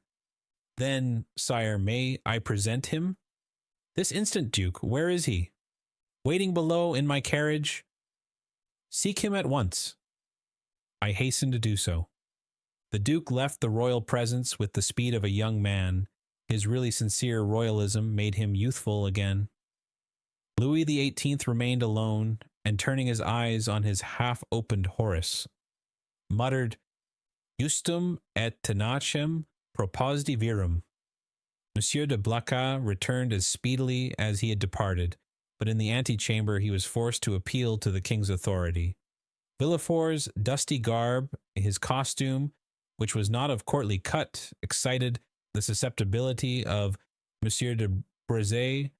Then, sire, may I present him? This instant, Duke. Where is he? Waiting below in my carriage? Seek him at once. I hasten to do so. The Duke left the royal presence with the speed of a young man. His really sincere royalism made him youthful again. Louis XVIII remained alone, and turning his eyes on his half-opened Horace, muttered, Justum et tenacem propositi virum. Monsieur de Blacas returned as speedily as he had departed, but in the antechamber he was forced to appeal to the king's authority. Villefort's dusty garb, his costume, which was not of courtly cut, excited the susceptibility of Monsieur de Brezé,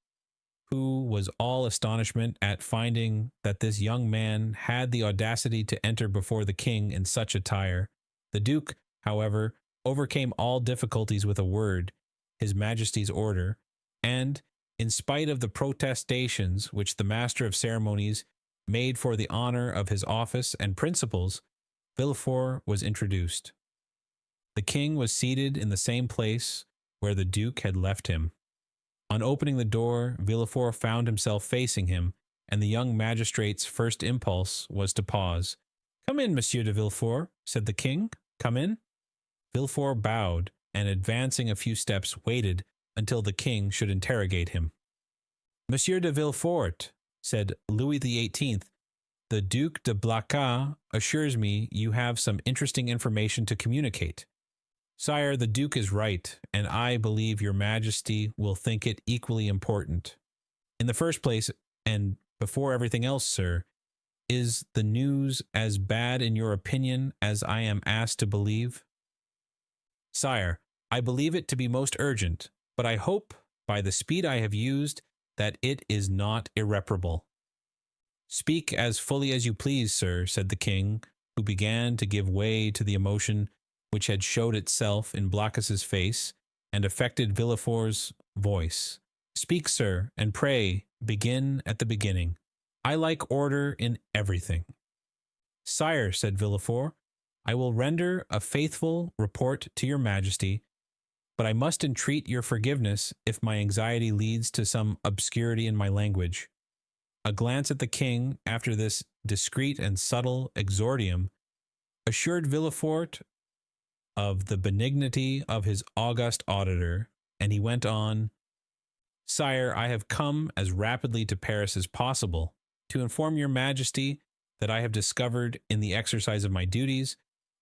who was all astonishment at finding that this young man had the audacity to enter before the king in such attire. The Duke, however, overcame all difficulties with a word, his Majesty's order, and, in spite of the protestations which the master of ceremonies made for the honor of his office and principles, Villefort was introduced. The king was seated in the same place where the Duke had left him. On opening the door, Villefort found himself facing him, and the young magistrate's first impulse was to pause. Come in, Monsieur de Villefort, said the king. Come in. Villefort bowed, and advancing a few steps, waited until the king should interrogate him. Monsieur de Villefort, said Louis XVIII, the Duc de Blacas assures me you have some interesting information to communicate. Sire, the Duke is right, and I believe your majesty will think it equally important. In the first place, and before everything else, sir, is the news as bad in your opinion as I am asked to believe? Sire, I believe it to be most urgent, but I hope, by the speed I have used, that it is not irreparable. Speak as fully as you please, sir, said the king, who began to give way to the emotion which had showed itself in Blacas's face and affected Villefort's voice. Speak, sir, and pray begin at the beginning. I like order in everything. Sire, said Villefort, I will render a faithful report to your majesty, but I must entreat your forgiveness if my anxiety leads to some obscurity in my language. A glance at the king after this discreet and subtle exordium assured Villefort of the benignity of his august auditor, and he went on, Sire, I have come as rapidly to Paris as possible to inform your majesty that I have discovered in the exercise of my duties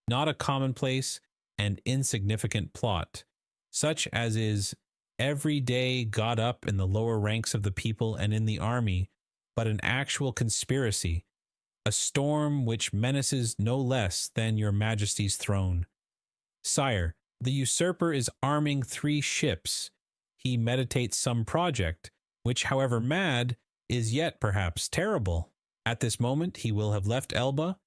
not a commonplace and insignificant plot, such as is every day got up in the lower ranks of the people and in the army, but an actual conspiracy, a storm which menaces no less than your majesty's throne. Sire, the usurper is arming 3 ships. He meditates some project, which, however mad, is yet perhaps terrible. At this moment he will have left Elba,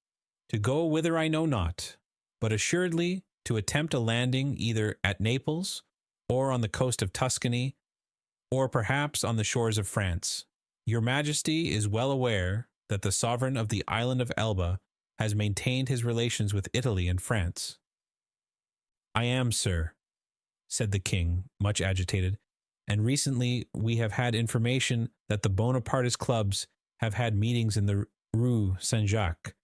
to go whither I know not, but assuredly to attempt a landing either at Naples, or on the coast of Tuscany, or perhaps on the shores of France. Your Majesty is well aware that the sovereign of the island of Elba has maintained his relations with Italy and France. I am, sir, said the king, much agitated, and recently we have had information that the Bonapartist clubs have had meetings in the Rue Saint-Jacques.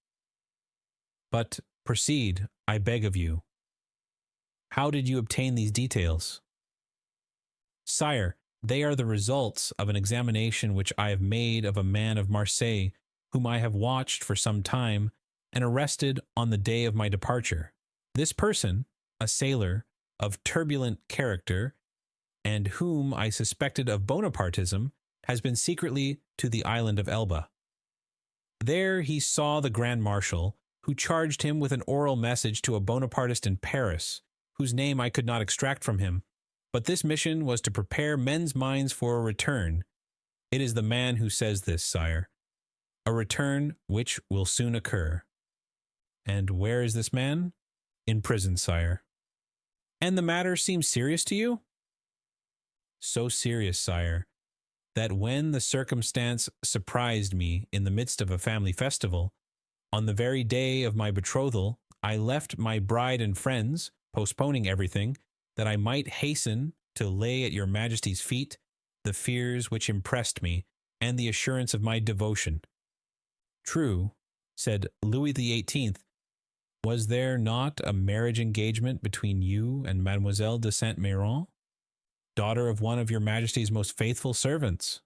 But proceed, I beg of you. How did you obtain these details? Sire, they are the results of an examination which I have made of a man of Marseille whom I have watched for some time and arrested on the day of my departure. This person, a sailor of turbulent character, and whom I suspected of Bonapartism, has been secretly to the island of Elba. There he saw the Grand Marshal, who charged him with an oral message to a Bonapartist in Paris, whose name I could not extract from him. But this mission was to prepare men's minds for a return. It is the man who says this, sire. A return which will soon occur. And where is this man? In prison, sire. And the matter seems serious to you? So serious, sire, that when the circumstance surprised me in the midst of a family festival, on the very day of my betrothal, I left my bride and friends, postponing everything, that I might hasten to lay at your Majesty's feet the fears which impressed me and the assurance of my devotion. True, said Louis XVIII, was there not a marriage engagement between you and Mademoiselle de Saint-Méran, daughter of one of your Majesty's most faithful servants?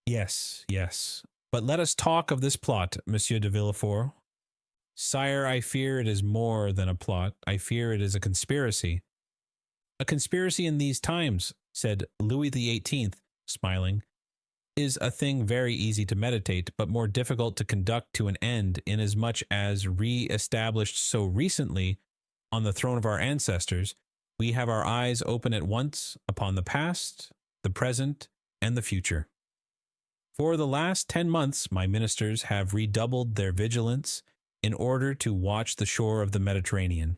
Yes, yes. But let us talk of this plot, Monsieur de Villefort. Sire, I fear it is more than a plot. I fear it is a conspiracy. A conspiracy in these times, said Louis XVIII, smiling, is a thing very easy to meditate, but more difficult to conduct to an end, inasmuch as re-established so recently on the throne of our ancestors, we have our eyes open at once upon the past, the present, and the future. For the last 10 months, my ministers have redoubled their vigilance in order to watch the shore of the Mediterranean.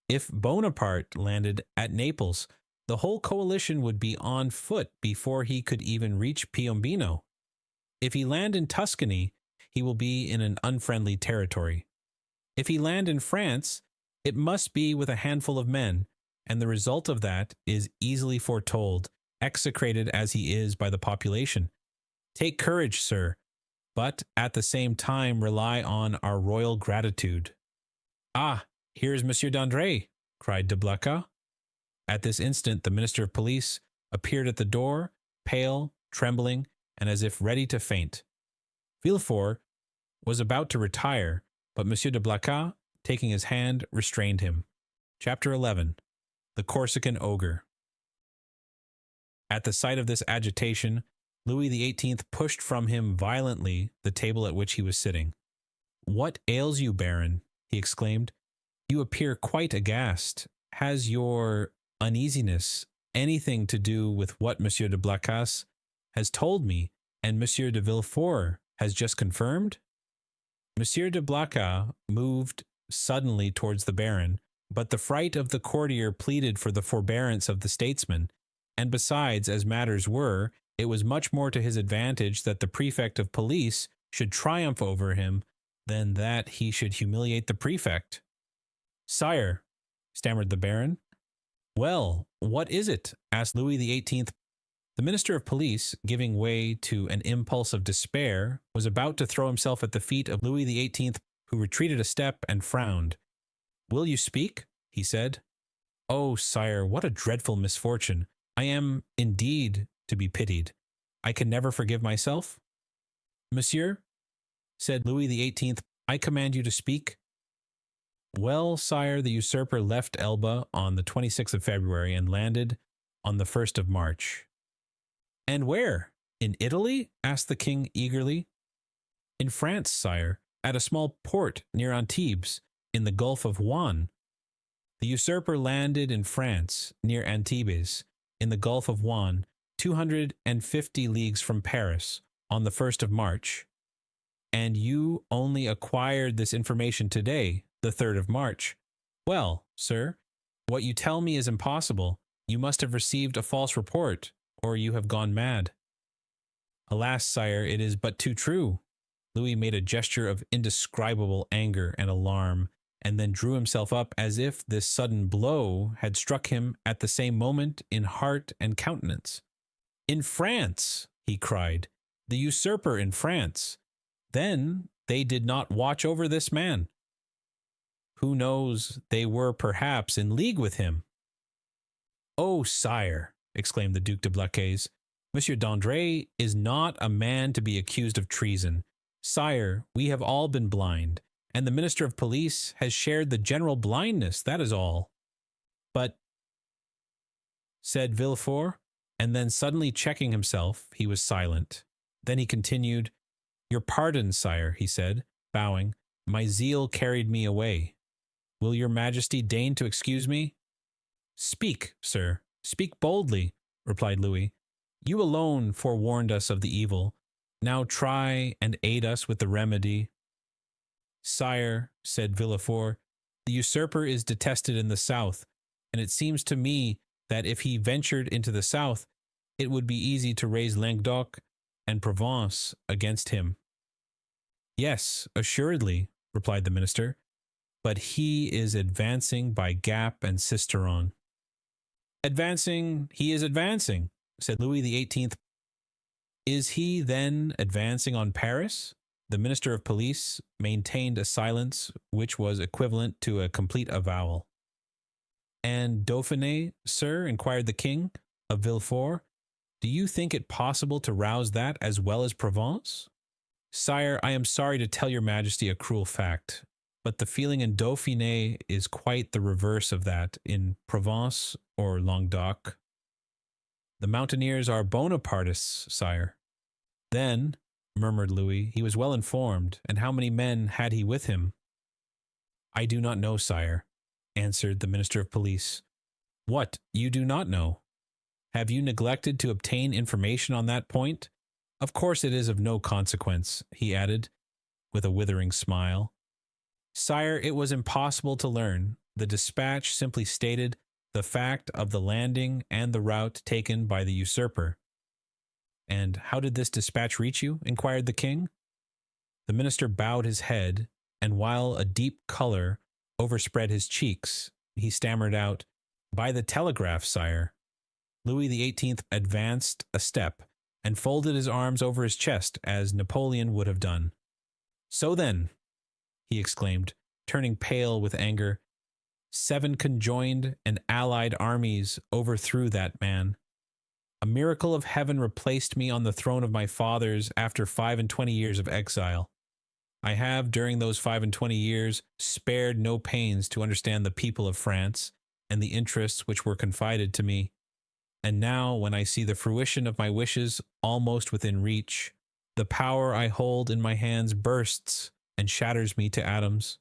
If Bonaparte landed at Naples, the whole coalition would be on foot before he could even reach Piombino. If he land in Tuscany, he will be in an unfriendly territory. If he land in France, it must be with a handful of men, and the result of that is easily foretold, execrated as he is by the population. Take courage, sir, but at the same time rely on our royal gratitude. Ah, here is Monsieur d'André, cried de Blacas. At this instant the Minister of Police appeared at the door, pale, trembling, and as if ready to faint. Villefort was about to retire, but Monsieur de Blacas, taking his hand, restrained him. Chapter 11. The Corsican Ogre. At the sight of this agitation, Louis XVIII pushed from him violently the table at which he was sitting. "What ails you, Baron?" he exclaimed. "You appear quite aghast. Has your uneasiness anything to do with what Monsieur de Blacas has told me, and Monsieur de Villefort has just confirmed?" Monsieur de Blacas moved suddenly towards the Baron, but the fright of the courtier pleaded for the forbearance of the statesman, and besides, as matters were, it was much more to his advantage that the prefect of police should triumph over him than that he should humiliate the prefect. "Sire," stammered the Baron. "Well, what is it?" asked Louis XVIII. The Minister of Police, giving way to an impulse of despair, was about to throw himself at the feet of Louis XVIII, who retreated a step and frowned. "Will you speak?" he said. "Oh, sire, what a dreadful misfortune! I am, indeed, to be pitied. I can never forgive myself." "Monsieur," said Louis XVIII, "I command you to speak." "Well, sire, the usurper left Elba on the 26th of February and landed on the 1st of March. "And where?" In Italy? Asked the king eagerly. In France, sire, at a small port near Antibes, in the Gulf of Juan. The usurper landed in France, near Antibes, in the Gulf of Juan, 250 leagues from Paris, on the 1st of March. And you only acquired this information today, the 3rd of March. Well, sir, what you tell me is impossible. You must have received a false report, or you have gone mad. Alas, sire, it is but too true. Louis made a gesture of indescribable anger and alarm, and then drew himself up as if this sudden blow had struck him at the same moment in heart and countenance. In France, he cried, the usurper in France. Then they did not watch over this man. Who knows, they were perhaps in league with him. Oh, sire, exclaimed the Duc de Blacquez, Monsieur d'André is not a man to be accused of treason. Sire, we have all been blind, and the Minister of Police has shared the general blindness, that is all. But, said Villefort, and then suddenly checking himself, he was silent. Then he continued, Your pardon, sire, he said, bowing. My zeal carried me away. Will your majesty deign to excuse me? Speak, sir, speak boldly, replied Louis. You alone forewarned us of the evil. Now try and aid us with the remedy. Sire, said Villefort, the usurper is detested in the south, and it seems to me that if he ventured into the south, it would be easy to raise Languedoc and Provence against him. Yes, assuredly, replied the minister, but he is advancing by Gap and Sisteron. Advancing, he is advancing, said Louis XVIII. Is he then advancing on Paris? The Minister of Police maintained a silence which was equivalent to a complete avowal. And Dauphiné, sir, inquired the king of Villefort, do you think it possible to rouse that as well as Provence? Sire, I am sorry to tell your majesty a cruel fact, but the feeling in Dauphiné is quite the reverse of that in Provence or Languedoc. The mountaineers are Bonapartists, sire. Then, murmured Louis, he was well informed, and how many men had he with him? I do not know, sire, answered the Minister of Police. What, you do not know? Have you neglected to obtain information on that point? Of course it is of no consequence, he added, with a withering smile. Sire, it was impossible to learn. The dispatch simply stated the fact of the landing and the route taken by the usurper. And how did this dispatch reach you? Inquired the king. The minister bowed his head, and while a deep color overspread his cheeks, he stammered out, By the telegraph, sire. Louis XVIII advanced a step and folded his arms over his chest as Napoleon would have done. So then, he exclaimed, turning pale with anger, 7 conjoined and allied armies overthrew that man. A miracle of heaven replaced me on the throne of my fathers after 25 years of exile. I have, during those 25 years, spared no pains to understand the people of France and the interests which were confided to me. And now, when I see the fruition of my wishes almost within reach, the power I hold in my hands bursts and shatters me to atoms.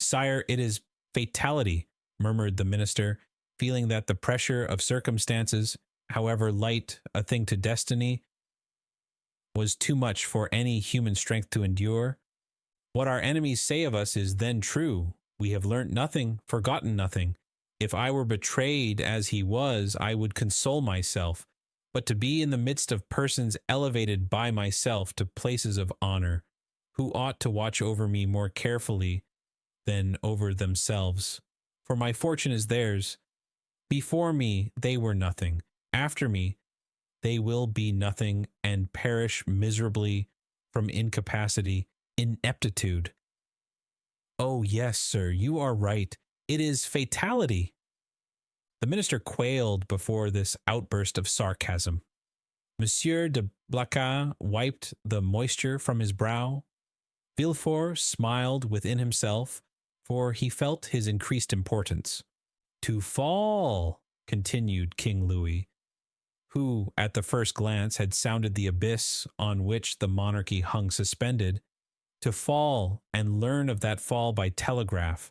Sire, it is fatality, murmured the minister, feeling that the pressure of circumstances, however light a thing to destiny, was too much for any human strength to endure. What our enemies say of us is then true. We have learnt nothing, forgotten nothing. If I were betrayed as he was, I would console myself. But to be in the midst of persons elevated by myself to places of honor, who ought to watch over me more carefully than over themselves, for my fortune is theirs. Before me they were nothing. After me they will be nothing and perish miserably from incapacity, ineptitude. Oh yes, sir, you are right. It is fatality. The minister quailed before this outburst of sarcasm. Monsieur de Blacas wiped the moisture from his brow. Villefort smiled within himself, for he felt his increased importance. To fall, continued King Louis, who at the first glance had sounded the abyss on which the monarchy hung suspended, to fall and learn of that fall by telegraph.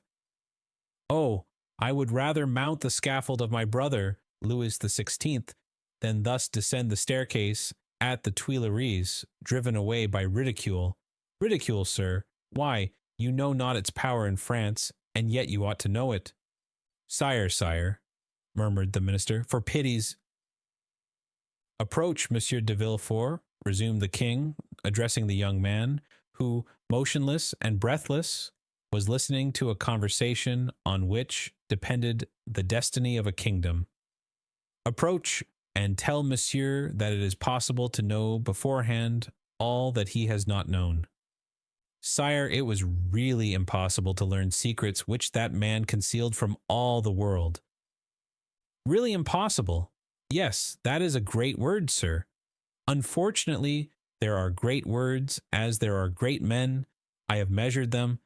Oh, I would rather mount the scaffold of my brother, Louis XVI, than thus descend the staircase at the Tuileries, driven away by ridicule. Ridicule, sir? Why, you know not its power in France, and yet you ought to know it. Sire, sire, murmured the minister, for pity's— Approach, Monsieur de Villefort, resumed the king, addressing the young man, who, motionless and breathless, was listening to a conversation on which depended the destiny of a kingdom. Approach, and tell monsieur that it is possible to know beforehand all that he has not known. Sire, it was really impossible to learn secrets which that man concealed from all the world. Really impossible? Yes, that is a great word, sir. Unfortunately, there are great words, as there are great men. I have measured them.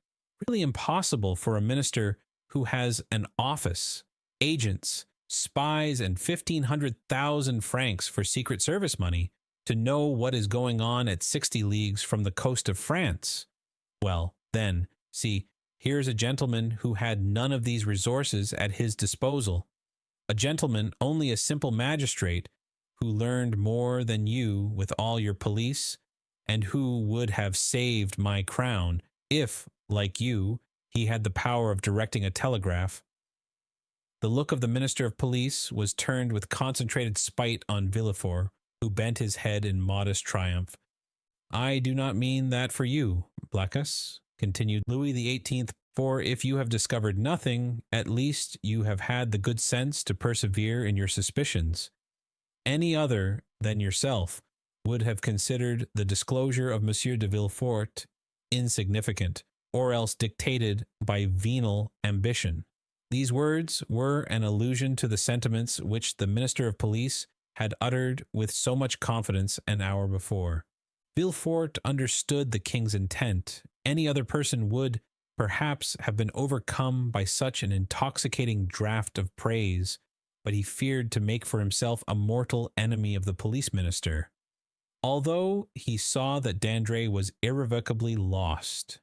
Really impossible for a minister who has an office, agents, spies, and 1,500,000 francs for Secret Service money to know what is going on at 60 leagues from the coast of France. Well, then, see, here's a gentleman who had none of these resources at his disposal. A gentleman, only a simple magistrate, who learned more than you with all your police, and who would have saved my crown if, like you, he had the power of directing a telegraph. The look of the minister of police was turned with concentrated spite on Villefort, who bent his head in modest triumph. I do not mean that for you, Blacas, continued Louis XVIII, for if you have discovered nothing, at least you have had the good sense to persevere in your suspicions. Any other than yourself would have considered the disclosure of Monsieur de Villefort insignificant, or else dictated by venal ambition. These words were an allusion to the sentiments which the minister of police had uttered with so much confidence an hour before. Villefort understood the king's intent. Any other person would, perhaps, have been overcome by such an intoxicating draught of praise, but he feared to make for himself a mortal enemy of the police minister. Although he saw that Dandré was irrevocably lost.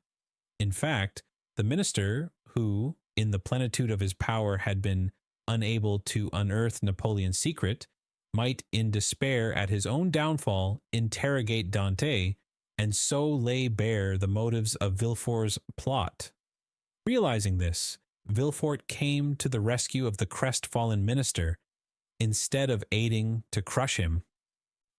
In fact, the minister, who, in the plenitude of his power, had been unable to unearth Napoleon's secret, might, in despair at his own downfall, interrogate Dante, and so lay bare the motives of Villefort's plot. Realizing this, Villefort came to the rescue of the crestfallen minister, instead of aiding to crush him.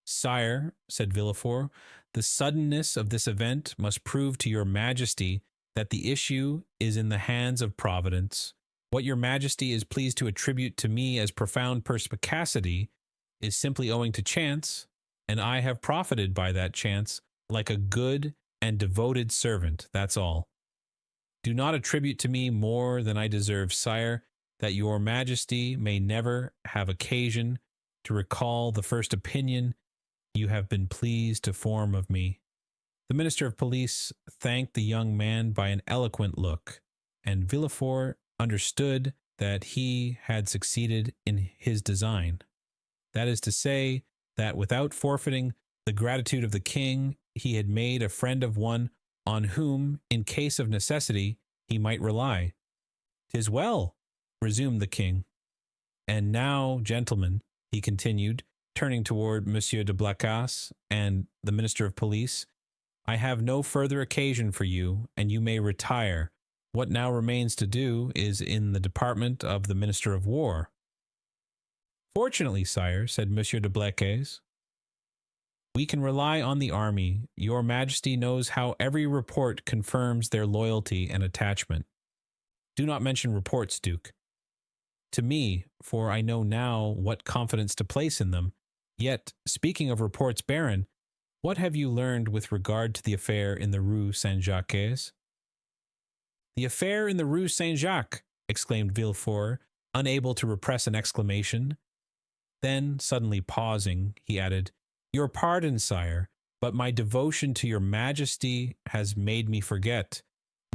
Sire, said Villefort, the suddenness of this event must prove to your majesty that the issue is in the hands of Providence. What your majesty is pleased to attribute to me as profound perspicacity is simply owing to chance, and I have profited by that chance like a good and devoted servant, that's all. Do not attribute to me more than I deserve, sire, that your majesty may never have occasion to recall the first opinion you have been pleased to form of me. The minister of police thanked the young man by an eloquent look, and Villefort understood that he had succeeded in his design. That is to say, that without forfeiting the gratitude of the king, he had made a friend of one on whom, in case of necessity, he might rely. "'Tis well," resumed the king. "And now, gentlemen," he continued, turning toward Monsieur de Blacas and the minister of police, "I have no further occasion for you, and you may retire. What now remains to do is in the department of the minister of war." "Fortunately, sire," said Monsieur de Blacas, "we can rely on the army. Your majesty knows how every report confirms their loyalty and attachment." "Do not mention reports, Duke, to me, for I know now what confidence to place in them. Yet, speaking of reports, Baron, what have you learned with regard to the affair in the Rue Saint-Jacques?" "The affair in the Rue Saint-Jacques!" exclaimed Villefort, unable to repress an exclamation. Then, suddenly pausing, he added, "Your pardon, sire, but my devotion to your majesty has made me forget,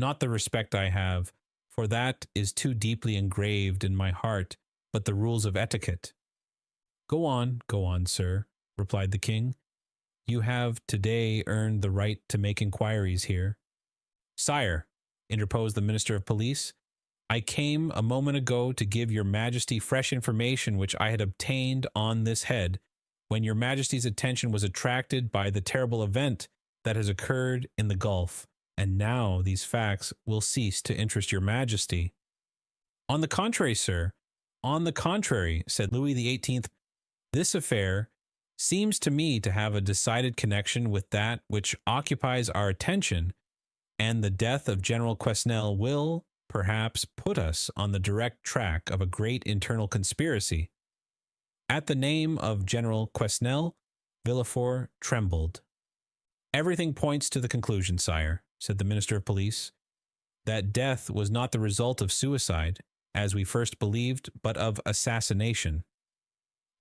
not the respect I have, for that is too deeply engraved in my heart, but the rules of etiquette." Go on, sir, replied the king. You have today earned the right to make inquiries here. Sire, interposed the minister of police, I came a moment ago to give your majesty fresh information which I had obtained on this head, when your majesty's attention was attracted by the terrible event that has occurred in the Gulf, and now these facts will cease to interest your majesty. On the contrary, sir, on the contrary, said Louis XVIII, this affair seems to me to have a decided connection with that which occupies our attention, and the death of General Quesnel will, perhaps, put us on the direct track of a great internal conspiracy. At the name of General Quesnel, Villefort trembled. Everything points to the conclusion, sire, said the minister of police, that death was not the result of suicide, as we first believed, but of assassination.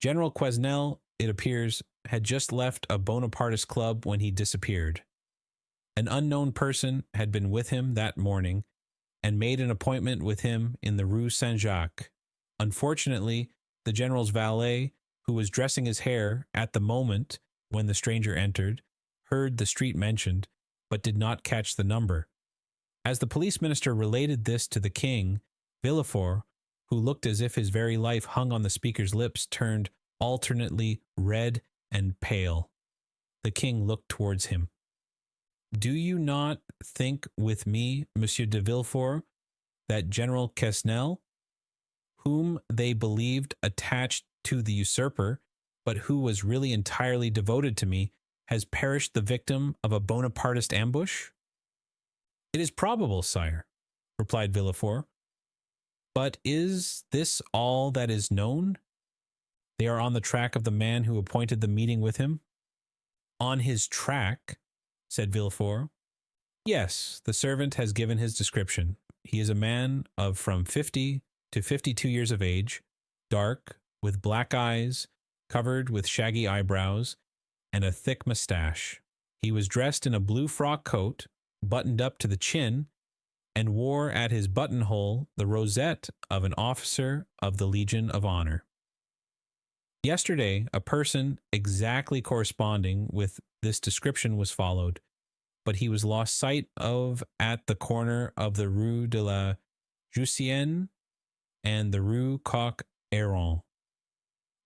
General Quesnel, it appears, had just left a Bonapartist club when he disappeared. An unknown person had been with him that morning and made an appointment with him in the Rue Saint-Jacques. Unfortunately, the general's valet, who was dressing his hair at the moment when the stranger entered, heard the street mentioned, but did not catch the number. As the police minister related this to the king, Villefort, who looked as if his very life hung on the speaker's lips, turned alternately red and pale. The king looked towards him. Do you not think with me, Monsieur de Villefort, that General Quesnel, whom they believed attached to the usurper, but who was really entirely devoted to me, has perished the victim of a Bonapartist ambush? It is probable, sire, replied Villefort. But is this all that is known? They are on the track of the man who appointed the meeting with him. On his track, said Villefort. Yes, the servant has given his description. He is a man of from 50 to 52 years of age, dark, with black eyes, covered with shaggy eyebrows, and a thick mustache. He was dressed in a blue frock coat, buttoned up to the chin, and wore at his buttonhole the rosette of an officer of the Legion of Honor. Yesterday, a person exactly corresponding with this description was followed, but he was lost sight of at the corner of the Rue de la Jussienne and the Rue Coq Héron.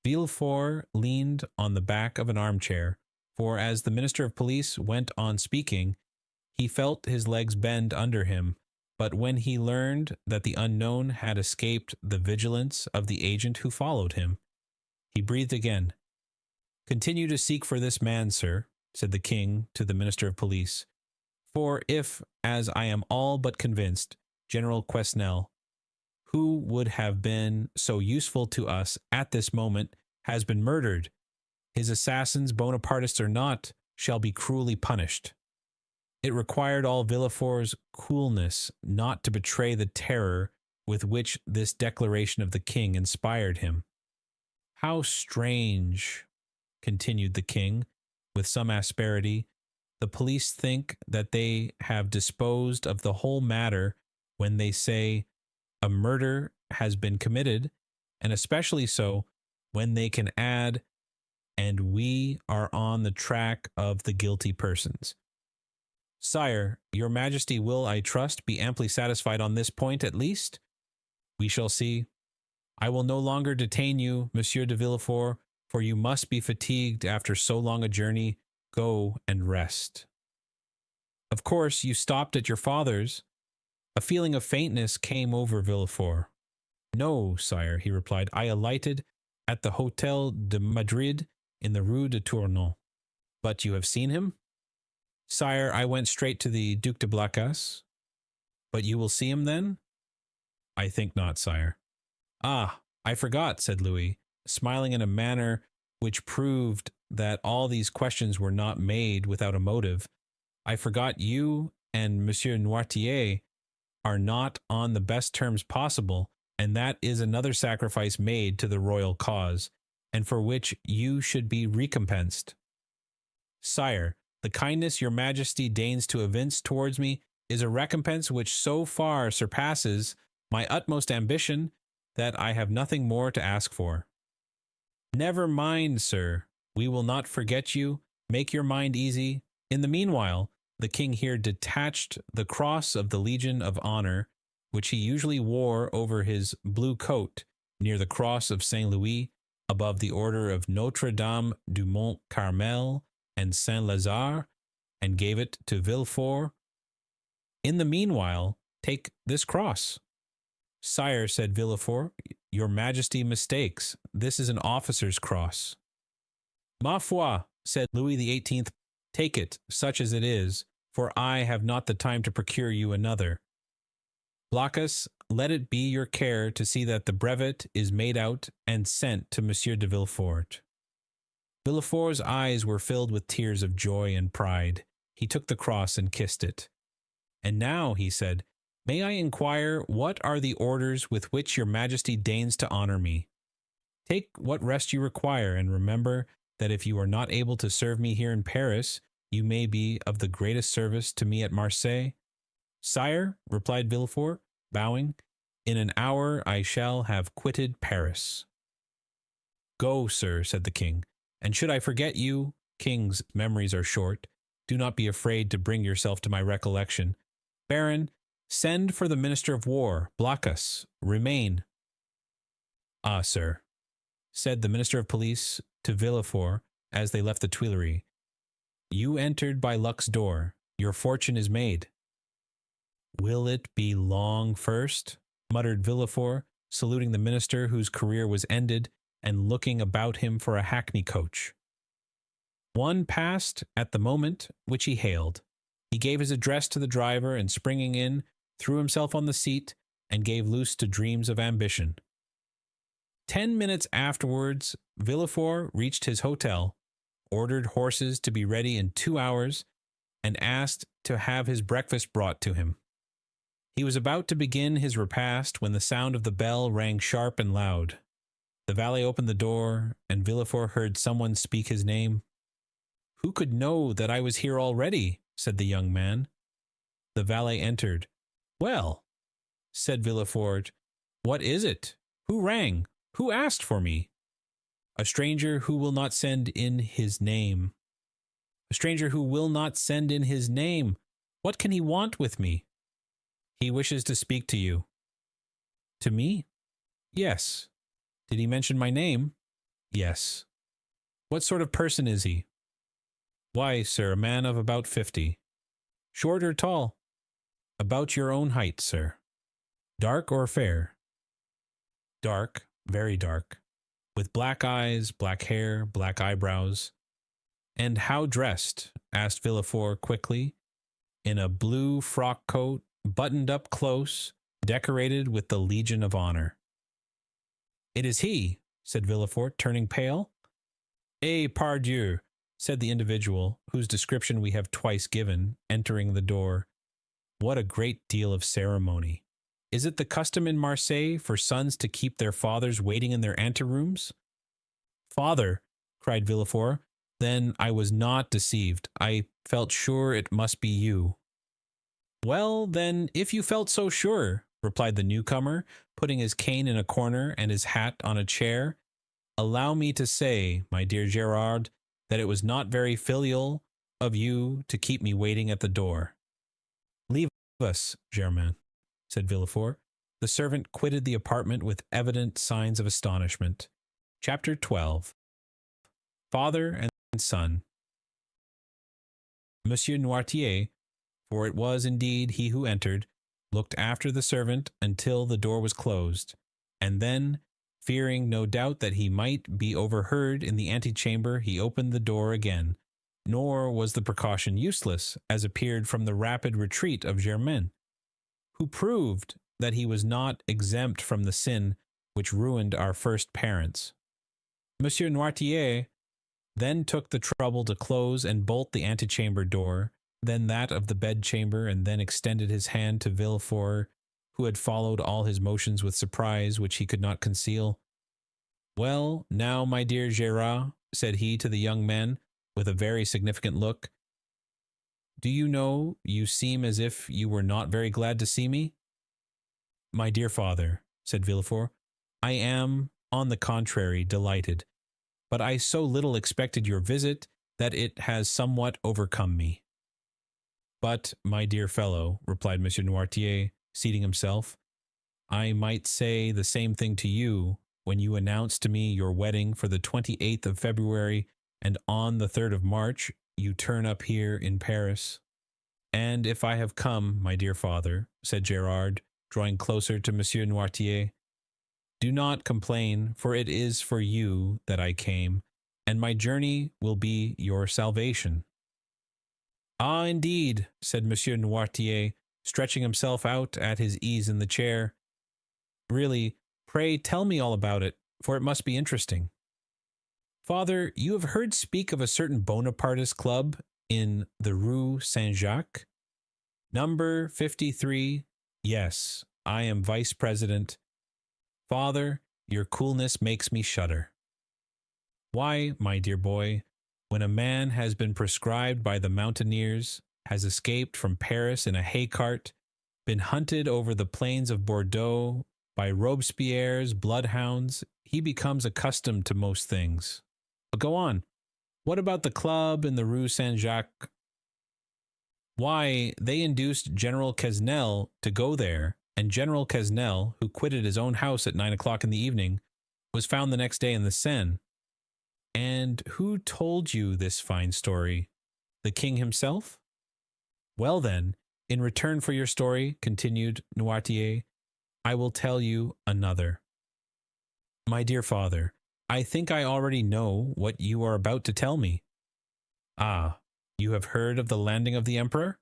Villefort leaned on the back of an armchair, for as the minister of police went on speaking, he felt his legs bend under him, but when he learned that the unknown had escaped the vigilance of the agent who followed him, he breathed again. Continue to seek for this man, sir, said the king to the minister of police. For if, as I am all but convinced, General Quesnel, who would have been so useful to us at this moment, has been murdered, his assassins, Bonapartists or not, shall be cruelly punished. It required all Villefort's coolness not to betray the terror with which this declaration of the king inspired him. How strange, continued the king, with some asperity, the police think that they have disposed of the whole matter when they say a murder has been committed, and especially so when they can add, and we are on the track of the guilty persons. Sire, your majesty will, I trust, be amply satisfied on this point at least? We shall see. I will no longer detain you, Monsieur de Villefort, for you must be fatigued after so long a journey. Go and rest. Of course, you stopped at your father's. A feeling of faintness came over Villefort. No, sire, he replied. I alighted at the Hotel de Madrid in the Rue de Tournon. But you have seen him? Sire, I went straight to the Duc de Blacas. But you will see him then? I think not, sire. Ah, I forgot, said Louis, smiling in a manner which proved that all these questions were not made without a motive. I forgot you and Monsieur Noirtier are not on the best terms possible, and that is another sacrifice made to the royal cause, and for which you should be recompensed. Sire, the kindness your majesty deigns to evince towards me is a recompense which so far surpasses my utmost ambition that I have nothing more to ask for. Never mind, sir. We will not forget you. Make your mind easy. In the meanwhile, the king here detached the cross of the Legion of Honor, which he usually wore over his blue coat, near the cross of Saint Louis, above the order of Notre Dame du Mont Carmel and Saint Lazare, and gave it to Villefort. In the meanwhile, take this cross. Sire, said Villefort, your majesty mistakes. This is an officer's cross. Ma foi, said Louis XVIII, take it, such as it is, for I have not the time to procure you another. Blacas, let it be your care to see that the brevet is made out and sent to Monsieur de Villefort. Villefort's eyes were filled with tears of joy and pride. He took the cross and kissed it. And now, he said, may I inquire what are the orders with which your majesty deigns to honor me? Take what rest you require, and remember that if you are not able to serve me here in Paris, you may be of the greatest service to me at Marseille. Sire, replied Villefort, bowing, in an hour I shall have quitted Paris. Go, sir, said the king, and should I forget you, kings' memories are short, do not be afraid to bring yourself to my recollection. Baron, send for the Minister of War, Blacas, remain. Ah, sir, said the Minister of Police to Villefort as they left the Tuileries, you entered by luck's door. Your fortune is made. Will it be long first? Muttered Villefort, saluting the minister whose career was ended and looking about him for a hackney coach. One passed at the moment which he hailed. He gave his address to the driver and, springing in, threw himself on the seat and gave loose to dreams of ambition. 10 minutes afterwards, Villefort reached his hotel, ordered horses to be ready in 2 hours, and asked to have his breakfast brought to him. He was about to begin his repast when the sound of the bell rang sharp and loud. The valet opened the door, and Villefort heard someone speak his name. "Who could know that I was here already?" said the young man. The valet entered. "Well," said Villefort, "what is it? Who rang? Who asked for me?" "A stranger who will not send in his name." "A stranger who will not send in his name. What can he want with me?" "He wishes to speak to you." "To me?" "Yes." "Did he mention my name?" "Yes." "What sort of person is he?" "Why, sir, a man of about 50. "Short or tall?" "About your own height, sir." "Dark or fair?" "Dark, very dark, with black eyes, black hair, black eyebrows." "And how dressed?" asked Villefort quickly. "In a blue frock coat, buttoned up close, decorated with the Legion of Honor." "It is he," said Villefort, turning pale. "Eh, pardieu," said the individual, whose description we have twice given, entering the door. "What a great deal of ceremony! Is it the custom in Marseille for sons to keep their fathers waiting in their anterooms?" "Father!" cried Villefort. "Then I was not deceived. I felt sure it must be you." "Well, then, if you felt so sure," replied the newcomer, putting his cane in a corner and his hat on a chair, "allow me to say, my dear Gerard, that it was not very filial of you to keep me waiting at the door." "Leave us, Germain," said Villefort. The servant quitted the apartment with evident signs of astonishment. Chapter 12. Father and Son. Monsieur Noirtier, for it was indeed he who entered, looked after the servant until the door was closed, and then, fearing no doubt that he might be overheard in the antechamber, he opened the door again. Nor was the precaution useless, as appeared from the rapid retreat of Germain, who proved that he was not exempt from the sin which ruined our first parents. Monsieur Noirtier then took the trouble to close and bolt the antechamber door, then that of the bedchamber, and then extended his hand to Villefort, who had followed all his motions with surprise which he could not conceal. "Well, now, my dear Gérard," said he to the young man, with a very significant look, "do you know, you seem as if you were not very glad to see me?" "My dear father," said Villefort, "I am, on the contrary, delighted. but I so little expected your visit that it has somewhat overcome me. But, my dear fellow, replied Monsieur Noirtier, seating himself, I might say the same thing to you when you announced to me your wedding for the 28th of February, and on the 3rd of March you turn up here in Paris. And if I have come, my dear father, said Gerard, drawing closer to Monsieur Noirtier, do not complain, for it is for you that I came, and my journey will be your salvation. Ah, indeed, said Monsieur Noirtier, stretching himself out at his ease in the chair. Really, pray tell me all about it, for it must be interesting. Father, you have heard speak of a certain Bonapartist club in the Rue Saint-Jacques? Number 53, yes, I am vice president. Father, your coolness makes me shudder. Why, my dear boy, when a man has been proscribed by the mountaineers, has escaped from Paris in a hay cart, been hunted over the plains of Bordeaux by Robespierre's bloodhounds, he becomes accustomed to most things. But go on. What about the club in the Rue Saint-Jacques? Why, they induced General Quesnel to go there, and General Quesnel, who quitted his own house at 9 o'clock in the evening, was found the next day in the Seine. And who told you this fine story? The king himself? Well then, in return for your story, continued Noirtier, I will tell you another. My dear father, I think I already know what you are about to tell me. Ah, you have heard of the landing of the emperor?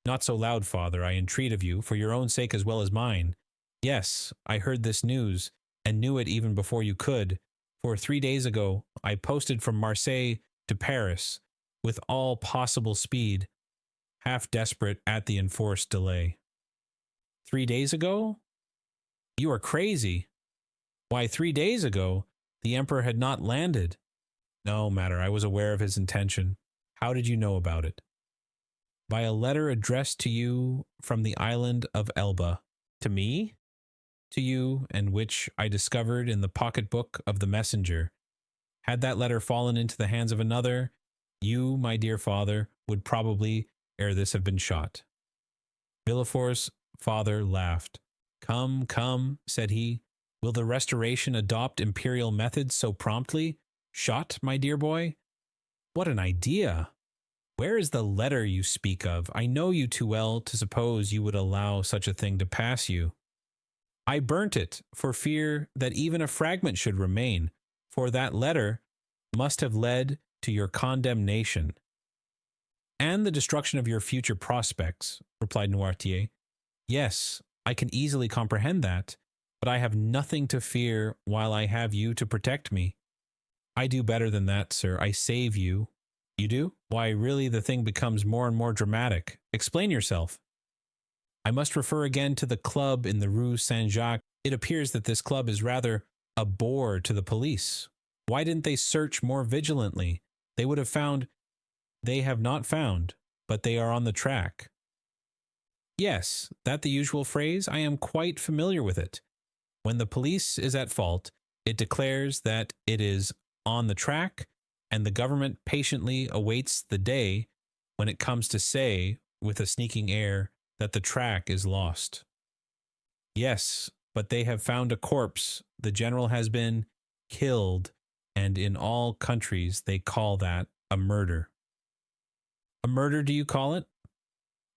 Not so loud, father, I entreat of you, for your own sake as well as mine. Yes, I heard this news, and knew it even before you could, for 3 days ago I posted from Marseille to Paris, with all possible speed, half desperate at the enforced delay. 3 days ago? You are crazy. Why, 3 days ago, the emperor had not landed. No matter, I was aware of his intention. How did you know about it? By a letter addressed to you from the island of Elba. To me? To you, and which I discovered in the pocketbook of the messenger. Had that letter fallen into the hands of another, you, my dear father, would probably ere this have been shot. Villefort's father laughed. Come, come, said he, will the Restoration adopt imperial methods so promptly? Shot, my dear boy? What an idea! Where is the letter you speak of? I know you too well to suppose you would allow such a thing to pass you. I burnt it, for fear that even a fragment should remain, for that letter must have led to your condemnation. And the destruction of your future prospects, replied Noirtier. Yes, I can easily comprehend that, but I have nothing to fear while I have you to protect me. I do better than that, sir. I save you. You do? Why, really the thing becomes more and more dramatic. Explain yourself. I must refer again to the club in the Rue Saint-Jacques. It appears that this club is rather a bore to the police. Why didn't they search more vigilantly? They would have found. They have not found, but they are on the track. Yes, that the usual phrase? I am quite familiar with it. When the police is at fault, it declares that it is on the track, and the government patiently awaits the day when it comes to say, with a sneaking air, that the track is lost. Yes, but they have found a corpse. The general has been killed, and in all countries they call that a murder. A murder, do you call it?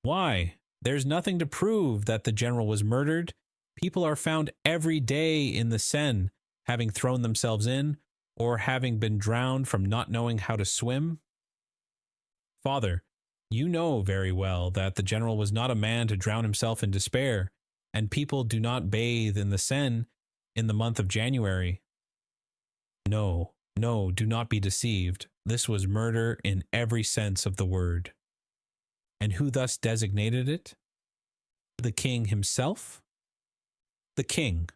Why? There's nothing to prove that the general was murdered. People are found every day in the Seine, having thrown themselves in, or having been drowned from not knowing how to swim. Father, you know very well that the general was not a man to drown himself in despair, and people do not bathe in the Seine in the month of January. No, no, do not be deceived. This was murder in every sense of the word. And who thus designated it? The king himself? The king.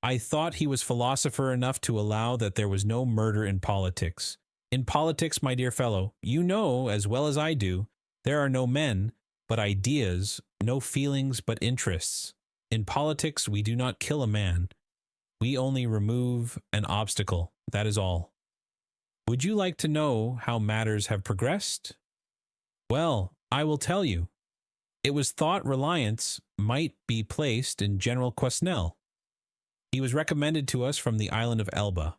I thought he was philosopher enough to allow that there was no murder in politics. In politics, my dear fellow, you know as well as I do, there are no men, but ideas, no feelings, but interests. In politics, we do not kill a man. We only remove an obstacle, that is all. Would you like to know how matters have progressed? Well, I will tell you. It was thought reliance might be placed in General Quesnel. He was recommended to us from the island of Elba.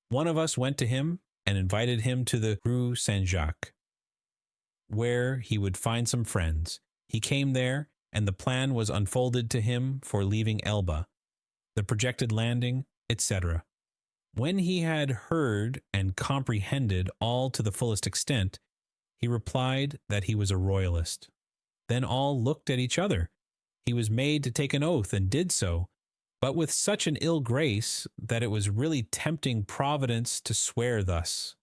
One of us went to him and invited him to the Rue Saint-Jacques, where he would find some friends. He came there, and the plan was unfolded to him for leaving Elba, the projected landing, etc. When he had heard and comprehended all to the fullest extent, he replied that he was a royalist. Then all looked at each other. He was made to take an oath and did so, but with such an ill grace that it was really tempting Providence to swear thus.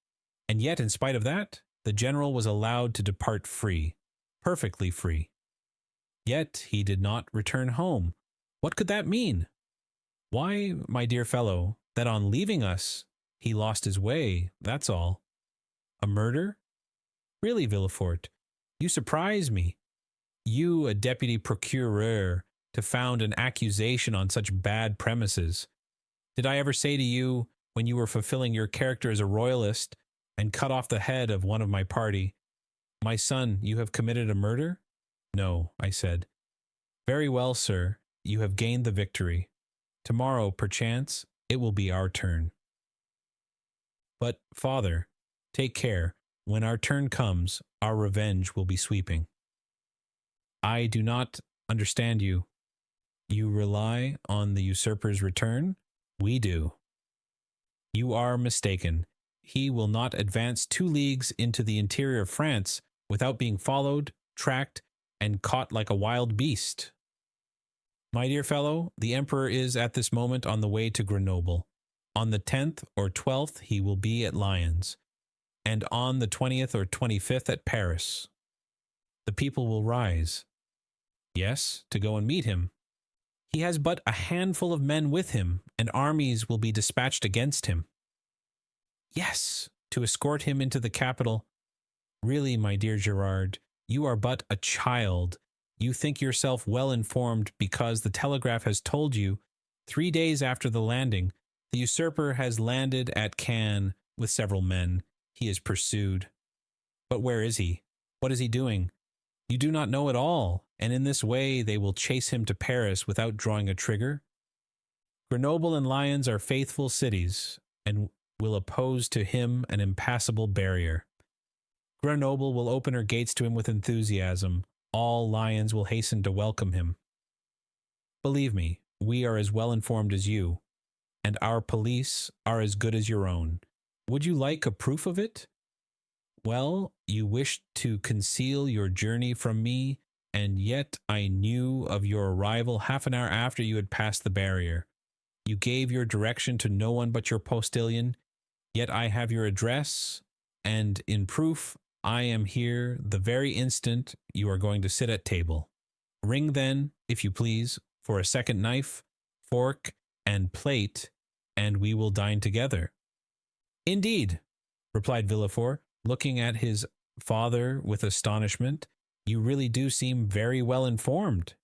And yet, in spite of that, the general was allowed to depart free, perfectly free. Yet he did not return home. What could that mean? Why, my dear fellow, that on leaving us, he lost his way, that's all. A murder? Really, Villefort, you surprise me. You, a deputy procureur, to found an accusation on such bad premises. Did I ever say to you, when you were fulfilling your character as a royalist, and cut off the head of one of my party, "My son, you have committed a murder"? No, I said. Very well, sir, you have gained the victory. Tomorrow, perchance, it will be our turn. But, father, take care. When our turn comes, our revenge will be sweeping. I do not understand you. You rely on the usurper's return? We do. You are mistaken. He will not advance 2 leagues into the interior of France without being followed, tracked, and caught like a wild beast. My dear fellow, the emperor is at this moment on the way to Grenoble. On the 10th or 12th he will be at Lyons, and on the 20th or 25th at Paris. The people will rise. Yes, to go and meet him. He has but a handful of men with him, and armies will be dispatched against him. Yes, to escort him into the capital. Really, my dear Gerard, you are but a child. You think yourself well informed because the telegraph has told you, 3 days after the landing, the usurper has landed at Cannes with several men. He is pursued. But where is he? What is he doing? You do not know at all, and in this way they will chase him to Paris without drawing a trigger. Grenoble and Lyons are faithful cities, and will oppose to him an impassable barrier. Grenoble will open her gates to him with enthusiasm. All Lyons will hasten to welcome him. Believe me, we are as well informed as you, and our police are as good as your own. Would you like a proof of it? Well, you wished to conceal your journey from me, and yet I knew of your arrival half an hour after you had passed the barrier. You gave your direction to no one but your postilion, yet I have your address, and in proof I am here the very instant you are going to sit at table. Ring then, if you please, for a second knife, fork, and plate, and we will dine together. Indeed, replied Villefort, looking at his father with astonishment, you really do seem very well informed.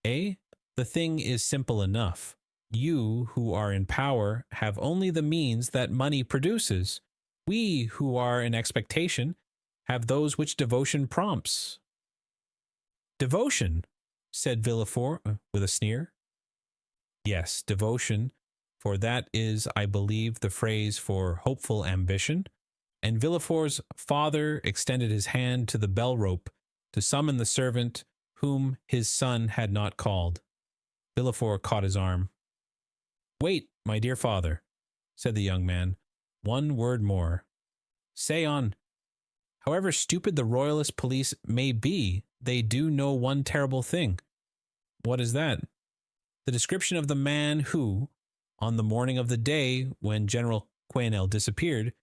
Eh? The thing is simple enough. You who are in power have only the means that money produces. We who are in expectation have those which devotion prompts. Devotion, said Villefort with a sneer. Yes, devotion, for that is, I believe, the phrase for hopeful ambition. And Villefort's father extended his hand to the bell rope to summon the servant whom his son had not called. Villefort caught his arm. Wait, my dear father, said the young man. One word more. Say on. However stupid the royalist police may be, they do know one terrible thing. What is that? The description of the man who, on the morning of the day when General Quesnel disappeared,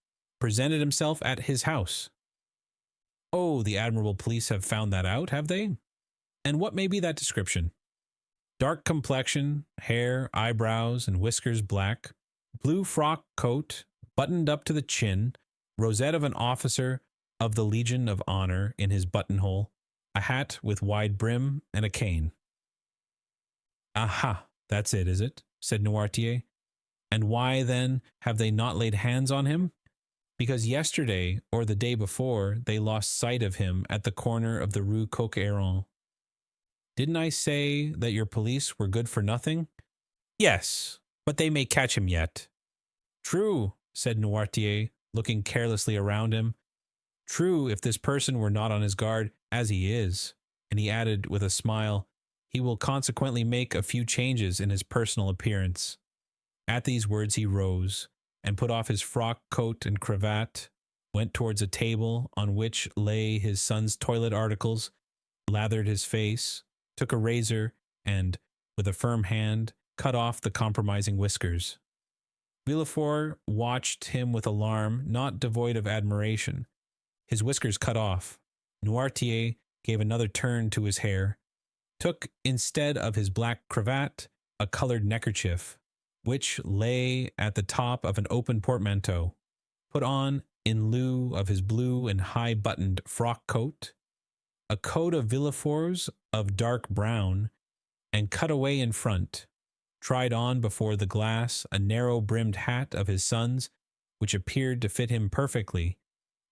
presented himself at his house. Oh, the admirable police have found that out, have they? And what may be that description? Dark complexion, hair, eyebrows, and whiskers black, blue frock coat, buttoned up to the chin, rosette of an officer of the Legion of Honor in his buttonhole, a hat with wide brim, and a cane. Aha, that's it, is it? Said Noirtier. And why, then, have they not laid hands on him? because yesterday or the day before they lost sight of him at the corner of the Rue Coq-Héron. Didn't I say that your police were good for nothing? Yes, but they may catch him yet. True, said Noirtier, looking carelessly around him. True, if this person were not on his guard, as he is. And he added with a smile, he will consequently make a few changes in his personal appearance. At these words he rose, and put off his frock coat and cravat, went towards a table on which lay his son's toilet articles, lathered his face, took a razor, and, with a firm hand, cut off the compromising whiskers. Villefort watched him with alarm not devoid of admiration. His whiskers cut off, Noirtier gave another turn to his hair, took instead of his black cravat a colored neckerchief, which lay at the top of an open portmanteau, put on, in lieu of his blue and high-buttoned frock coat, a coat of Villefort's of dark brown, and cut away in front, tried on before the glass a narrow-brimmed hat of his son's, which appeared to fit him perfectly,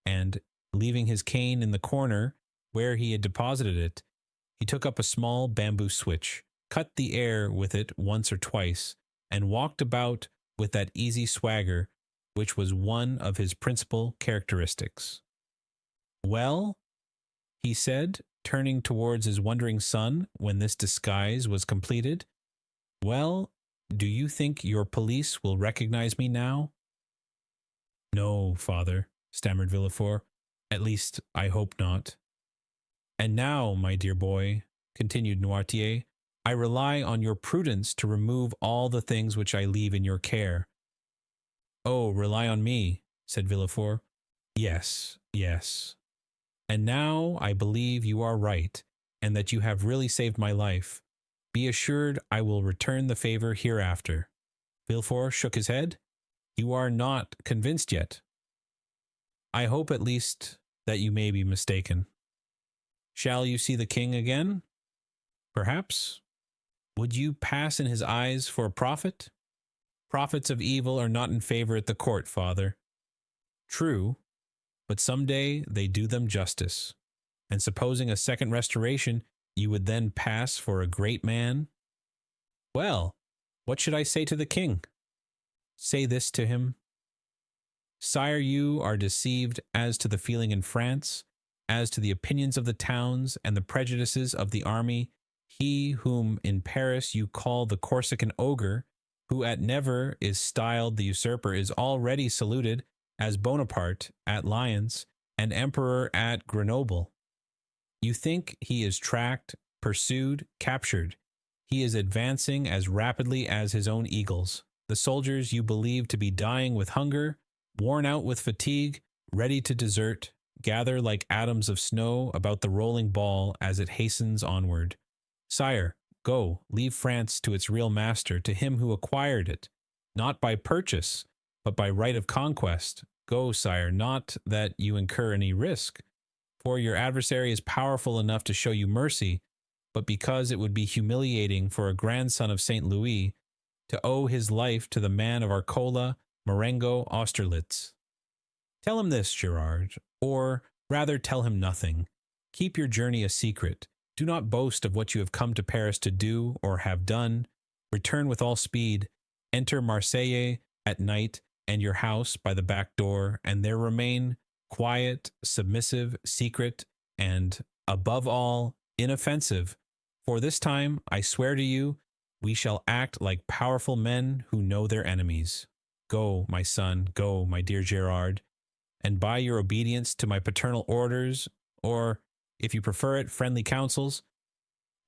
and, leaving his cane in the corner where he had deposited it, he took up a small bamboo switch, cut the air with it once or twice, and walked about with that easy swagger which was one of his principal characteristics. Well, he said, turning towards his wondering son when this disguise was completed. Well, do you think your police will recognize me now? No, father, stammered Villefort. At least, I hope not. And now, my dear boy, continued Noirtier, I rely on your prudence to remove all the things which I leave in your care. Oh, rely on me, said Villefort. Yes, yes. And now I believe you are right, and that you have really saved my life. Be assured I will return the favor hereafter. Villefort shook his head. You are not convinced yet. I hope at least that you may be mistaken. Shall you see the king again? Perhaps. Would you pass in his eyes for a prophet? Prophets of evil are not in favor at the court, father. True, but some day they do them justice. And supposing a second restoration, you would then pass for a great man? Well, what should I say to the king? Say this to him. Sire, you are deceived as to the feeling in France, as to the opinions of the towns and the prejudices of the army. He whom in Paris you call the Corsican ogre, who at Nevers is styled the usurper, is already saluted as Bonaparte at Lyons and Emperor at Grenoble. You think he is tracked, pursued, captured. He is advancing as rapidly as his own eagles. The soldiers you believe to be dying with hunger, worn out with fatigue, ready to desert, gather like atoms of snow about the rolling ball as it hastens onward. Sire, go, leave France to its real master, to him who acquired it, not by purchase, but by right of conquest. Go, sire, not that you incur any risk, for your adversary is powerful enough to show you mercy, but because it would be humiliating for a grandson of St. Louis to owe his life to the man of Arcola, Marengo, Austerlitz. Tell him this, Gerard, or rather tell him nothing. Keep your journey a secret. Do not boast of what you have come to Paris to do or have done. Return with all speed. Enter Marseille at night and your house by the back door, and there remain, quiet, submissive, secret, and, above all, inoffensive. For this time, I swear to you, we shall act like powerful men who know their enemies. Go, my son, go, my dear Gerard, and by your obedience to my paternal orders, or, if you prefer it, friendly counsels,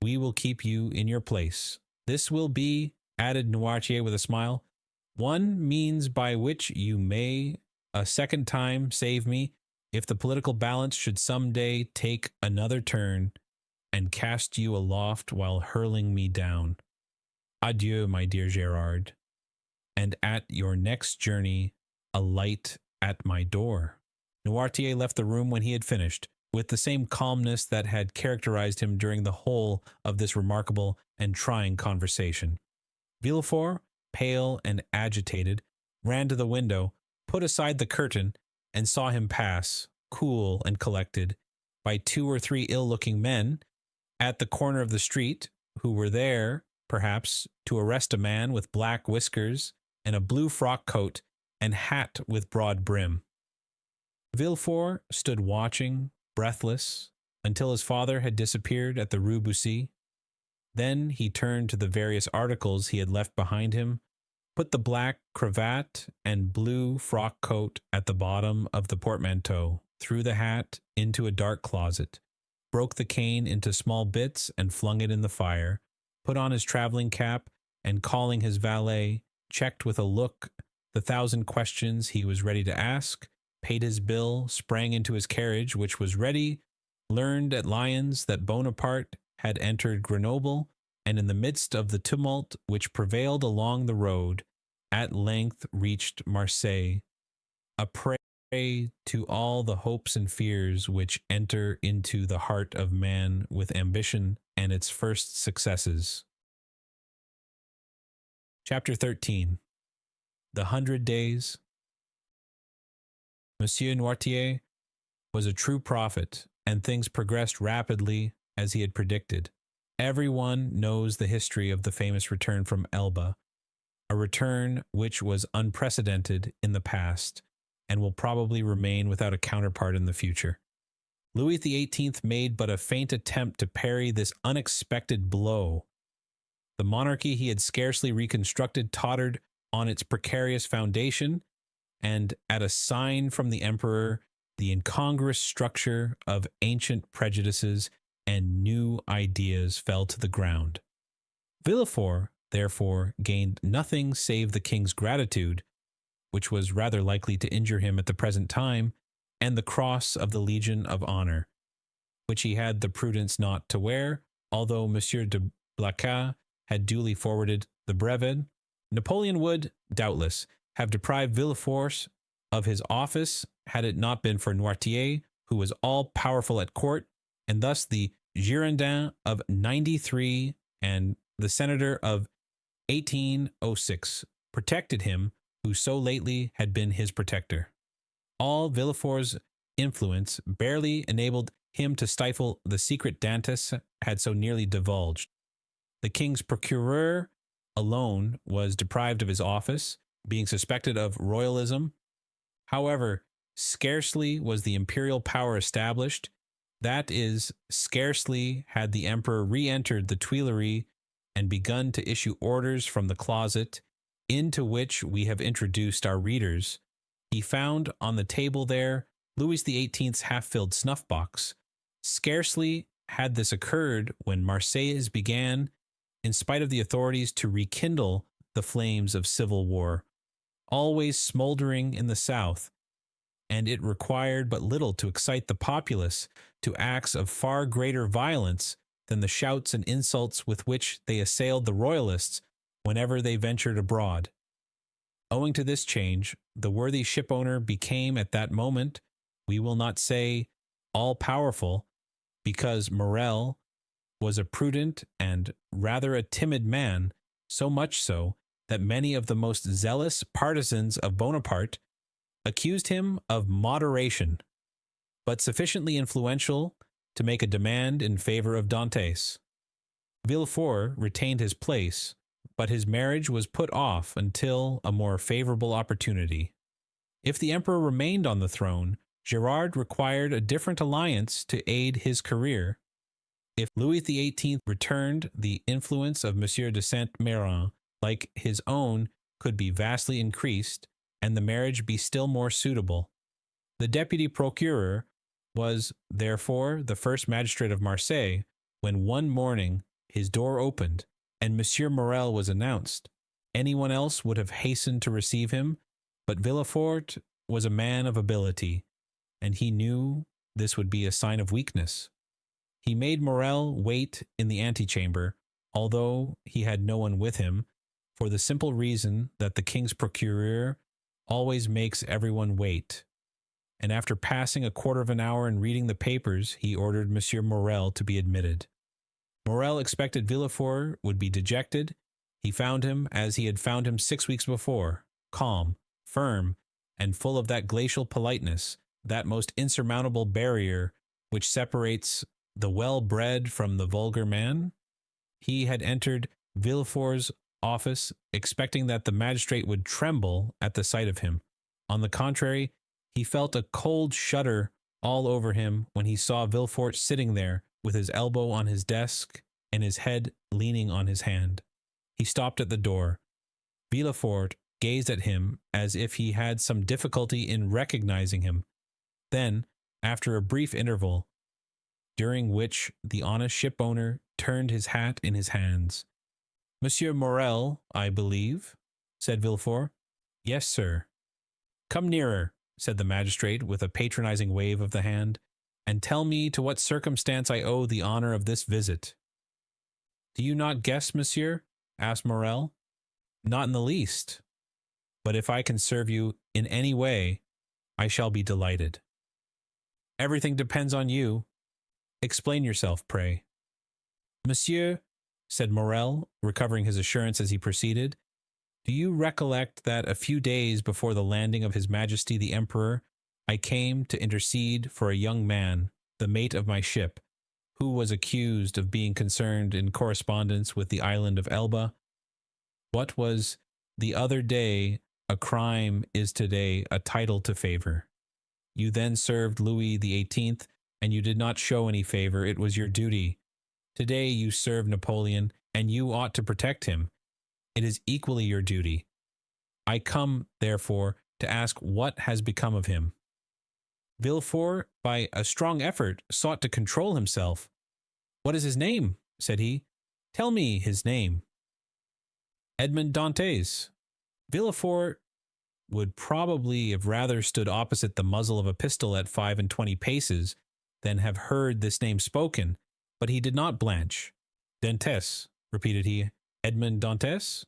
we will keep you in your place. This will be, added Noirtier with a smile, one means by which you may a second time save me, if the political balance should some day take another turn and cast you aloft while hurling me down. Adieu, my dear Gerard, and at your next journey, alight at my door. Noirtier left the room when he had finished, with the same calmness that had characterized him during the whole of this remarkable and trying conversation. Villefort, pale and agitated, ran to the window, put aside the curtain, and saw him pass, cool and collected, by 2 or 3 ill-looking men at the corner of the street, who were there, perhaps, to arrest a man with black whiskers and a blue frock coat and hat with broad brim. Villefort stood watching, breathless, until his father had disappeared at the Rue Bussy. Then he turned to the various articles he had left behind him, put the black cravat and blue frock coat at the bottom of the portmanteau, threw the hat into a dark closet, broke the cane into small bits and flung it in the fire, put on his traveling cap, and calling his valet, checked with a look the 1,000 questions he was ready to ask, paid his bill, sprang into his carriage, which was ready, learned at Lyons that Bonaparte had entered Grenoble, and in the midst of the tumult which prevailed along the road, at length reached Marseille, a prey to all the hopes and fears which enter into the heart of man with ambition and its first successes. Chapter 13. The 100 Days. Monsieur Noirtier was a true prophet, and things progressed rapidly as he had predicted. Everyone knows the history of the famous return from Elba, a return which was unprecedented in the past and will probably remain without a counterpart in the future. Louis XVIII made but a faint attempt to parry this unexpected blow. The monarchy he had scarcely reconstructed tottered on its precarious foundation, and at a sign from the emperor, the incongruous structure of ancient prejudices and new ideas fell to the ground. Villefort, therefore, gained nothing save the king's gratitude, which was rather likely to injure him at the present time, and the cross of the Legion of Honor, which he had the prudence not to wear, although Monsieur de Blacas had duly forwarded the brevet. Napoleon would, doubtless, have deprived Villefort of his office had it not been for Noirtier, who was all-powerful at court, and thus the Girondin of '93 and the Senator of 1806 protected him who so lately had been his protector. All Villefort's influence barely enabled him to stifle the secret Dantes had so nearly divulged. The king's procureur alone was deprived of his office, being suspected of royalism. However, scarcely was the imperial power established, that is, scarcely had the emperor re-entered the Tuileries and begun to issue orders from the closet into which we have introduced our readers, he found on the table there Louis XVIII's half-filled snuff-box. Scarcely had this occurred when Marseilles began, in spite of the authorities, to rekindle the flames of civil war, always smoldering in the south, and it required but little to excite the populace to acts of far greater violence than the shouts and insults with which they assailed the royalists whenever they ventured abroad. Owing to this change, the worthy shipowner became at that moment, we will not say all-powerful, because Morel was a prudent and rather a timid man, so much so that many of the most zealous partisans of Bonaparte accused him of moderation, but sufficiently influential to make a demand in favor of Dantes. Villefort retained his place, but his marriage was put off until a more favorable opportunity. If the emperor remained on the throne, Gerard required a different alliance to aid his career. If Louis XVIII returned, the influence of Monsieur de Saint-Méran, like his own, could be vastly increased, and the marriage be still more suitable. The deputy procureur was, therefore, the first magistrate of Marseille, when one morning his door opened, and Monsieur Morel was announced. Anyone else would have hastened to receive him, but Villefort was a man of ability, and he knew this would be a sign of weakness. He made Morel wait in the antechamber, although he had no one with him, for the simple reason that the king's procureur always makes everyone wait. And after passing a quarter of an hour in reading the papers, he ordered Monsieur Morel to be admitted. Morel expected Villefort would be dejected. He found him as he had found him 6 weeks before, calm, firm, and full of that glacial politeness, that most insurmountable barrier which separates the well-bred from the vulgar man. He had entered Villefort's office expecting that the magistrate would tremble at the sight of him. On the contrary, he felt a cold shudder all over him when he saw Villefort sitting there with his elbow on his desk and his head leaning on his hand. He stopped at the door. Villefort gazed at him as if he had some difficulty in recognizing him. Then, after a brief interval, during which the honest shipowner turned his hat in his hands. "Monsieur Morel, I believe?" said Villefort. "Yes, sir." "Come nearer," said the magistrate with a patronizing wave of the hand, "and tell me to what circumstance I owe the honor of this visit." "Do you not guess, monsieur?" asked Morel. "Not in the least. But if I can serve you in any way, I shall be delighted." "Everything depends on you. Explain yourself, pray." "Monsieur," said Morel, recovering his assurance as he proceeded, "do you recollect that a few days before the landing of His Majesty the Emperor, I came to intercede for a young man, the mate of my ship, who was accused of being concerned in correspondence with the island of Elba? What was the other day a crime is today a title to favor. You then served Louis XVIII, and you did not show any favor. It was your duty. Today you serve Napoleon, and you ought to protect him. It is equally your duty. I come, therefore, to ask what has become of him." Villefort, by a strong effort, sought to control himself. "What is his name?" said he. "Tell me his name." "Edmond Dantes." Villefort would probably have rather stood opposite the muzzle of a pistol at 25 paces than have heard this name spoken, but he did not blanch. "Dantes," repeated he. "Edmond Dantes?"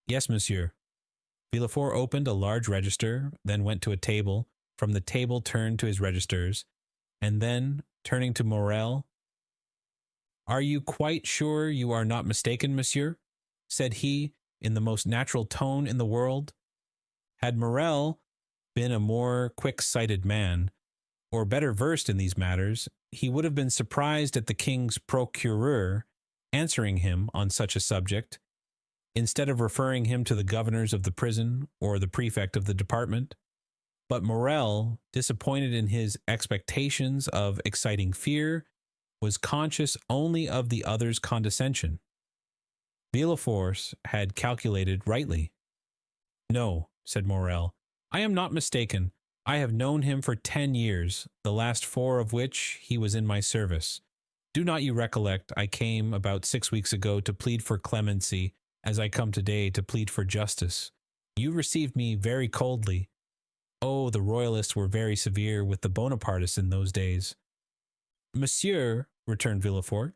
"Yes, monsieur." Villefort opened a large register, then went to a table, from the table turned to his registers, and then, turning to Morel, "Are you quite sure you are not mistaken, monsieur?" said he, in the most natural tone in the world. Had Morel been a more quick-sighted man, or better versed in these matters, he would have been surprised at the king's procureur answering him on such a subject, instead of referring him to the governors of the prison or the prefect of the department. But Morel, disappointed in his expectations of exciting fear, was conscious only of the other's condescension. Villefort had calculated rightly. "No," said Morel, "I am not mistaken. I have known him for 10 years, the last 4 of which he was in my service. Do not you recollect I came about 6 weeks ago to plead for clemency, as I come today to plead for justice? You received me very coldly. Oh, the royalists were very severe with the Bonapartists in those days." "Monsieur," returned Villefort,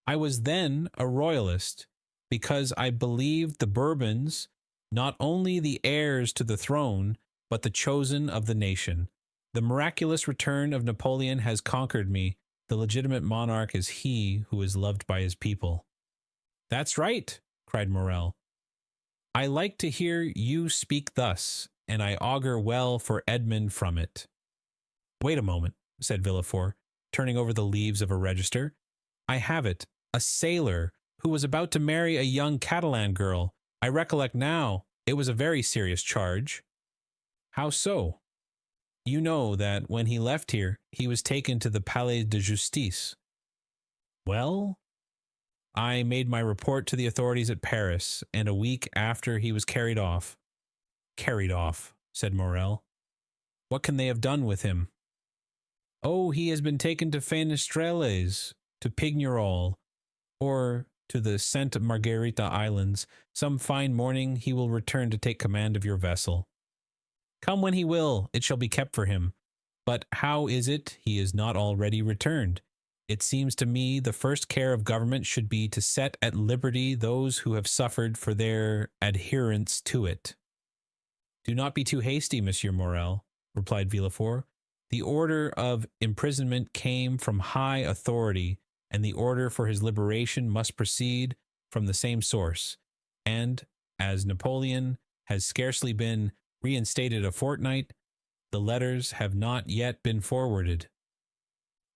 "I was then a royalist, because I believed the Bourbons not only the heirs to the throne, but the chosen of the nation. The miraculous return of Napoleon has conquered me. The legitimate monarch is he who is loved by his people." "That's right," cried Morel. "I like to hear you speak thus, and I augur well for Edmond from it." "Wait a moment," said Villefort, turning over the leaves of a register. "I have it. A sailor who was about to marry a young Catalan girl. I recollect now. It was a very serious charge." "How so?" "You know that when he left here, he was taken to the Palais de Justice." "Well?" "I made my report to the authorities at Paris, and a week after he was carried off." "Carried off," said Morel. "What can they have done with him?" "Oh, he has been taken to Fenestrelles, to Pignerol, or to the Sainte Margarita Islands. Some fine morning he will return to take command of your vessel. Come when he will, it shall be kept for him. But how is it he is not already returned? It seems to me the first care of government should be to set at liberty those who have suffered for their adherence to it." "Do not be too hasty, Monsieur Morel," replied Villefort. "The order of imprisonment came from high authority, and the order for his liberation must proceed from the same source. And, as Napoleon has scarcely been reinstated a fortnight. The letters have not yet been forwarded.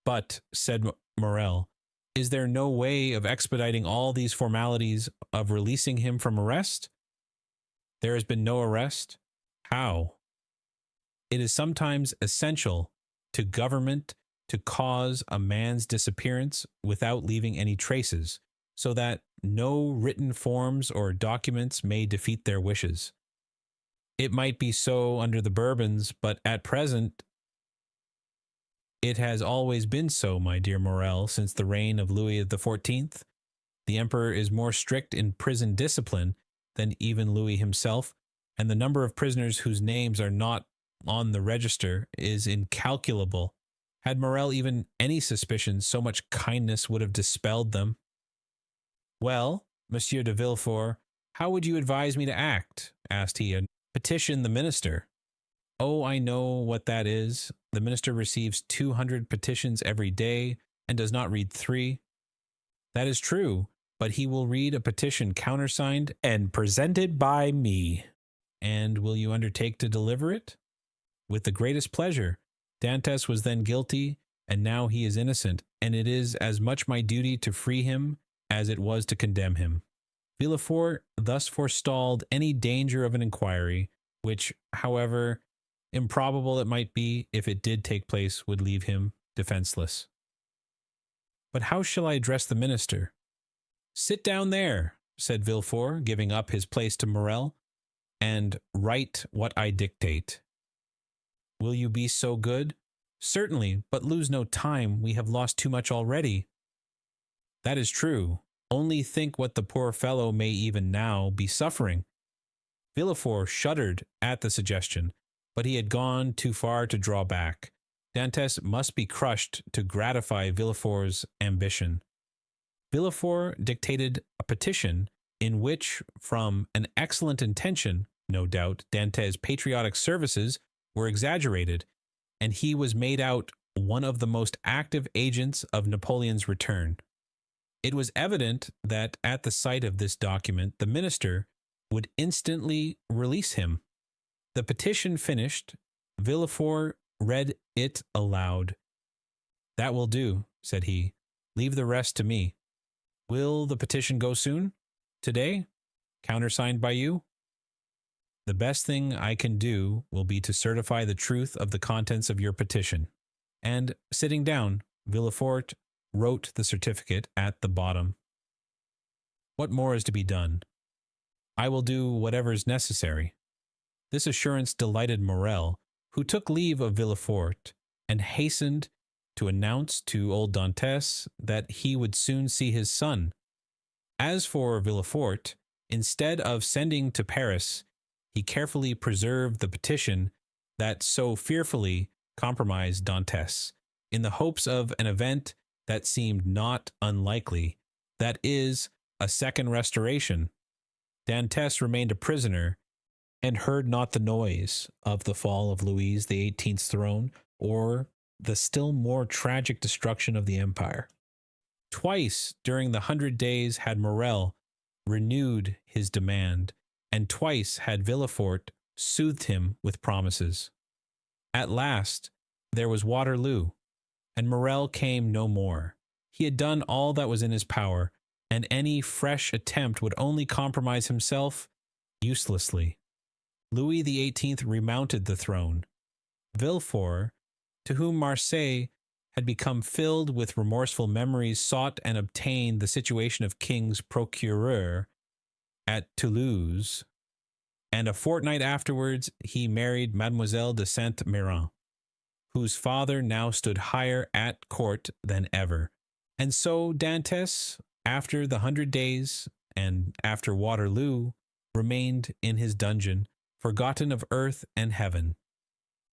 But, said Morel, is there no way of expediting all these formalities of releasing him from arrest? There has been no arrest. How? It is sometimes essential to government to cause a man's disappearance without leaving any traces, so that no written forms or documents may defeat their wishes. It might be so under the Bourbons, but at present it has always been so, my dear Morel, since the reign of Louis XIV. The emperor is more strict in prison discipline than even Louis himself, and the number of prisoners whose names are not on the register is incalculable. Had Morel even any suspicions, so much kindness would have dispelled them. Well, Monsieur de Villefort, how would you advise me to act? Asked he. Petition the minister. Oh, I know what that is. The minister receives 200 petitions every day and does not read 3. That is true, but he will read a petition countersigned and presented by me. And will you undertake to deliver it? With the greatest pleasure. Dantès was then guilty, and now he is innocent, and it is as much my duty to free him as it was to condemn him. Villefort thus forestalled any danger of an inquiry, which, however improbable it might be, if it did take place, would leave him defenseless. But how shall I address the minister? Sit down there, said Villefort, giving up his place to Morel, and write what I dictate. Will you be so good? Certainly, but lose no time. We have lost too much already. That is true. Only think what the poor fellow may even now be suffering. Villefort shuddered at the suggestion, but he had gone too far to draw back. Dantès must be crushed to gratify Villefort's ambition. Villefort dictated a petition in which, from an excellent intention, no doubt, Dantès' patriotic services were exaggerated, and he was made out one of the most active agents of Napoleon's return. It was evident that at the sight of this document, the minister would instantly release him. The petition finished, Villefort read it aloud. That will do, said he. Leave the rest to me. Will the petition go soon? Today? Countersigned by you? The best thing I can do will be to certify the truth of the contents of your petition. And, sitting down, Villefort wrote the certificate at the bottom. What more is to be done? I will do whatever is necessary. This assurance delighted Morel, who took leave of Villefort and hastened to announce to old Dantès that he would soon see his son. As for Villefort, instead of sending to Paris, he carefully preserved the petition that so fearfully compromised Dantès, in the hopes of an event that seemed not unlikely, that is, a second restoration. Dantès remained a prisoner, and heard not the noise of the fall of Louis XVIII's throne, or the still more tragic destruction of the empire. Twice during the 100 days had Morel renewed his demand, and twice had Villefort soothed him with promises. At last there was Waterloo, and Morel came no more. He had done all that was in his power, and any fresh attempt would only compromise himself uselessly. Louis XVIII remounted the throne. Villefort, to whom Marseille had become filled with remorseful memories, sought and obtained the situation of king's procureur at Toulouse, and a fortnight afterwards he married Mademoiselle de Saint-Méran, whose father now stood higher at court than ever. And so Dantès, after the 100 days and after Waterloo, remained in his dungeon, forgotten of earth and heaven.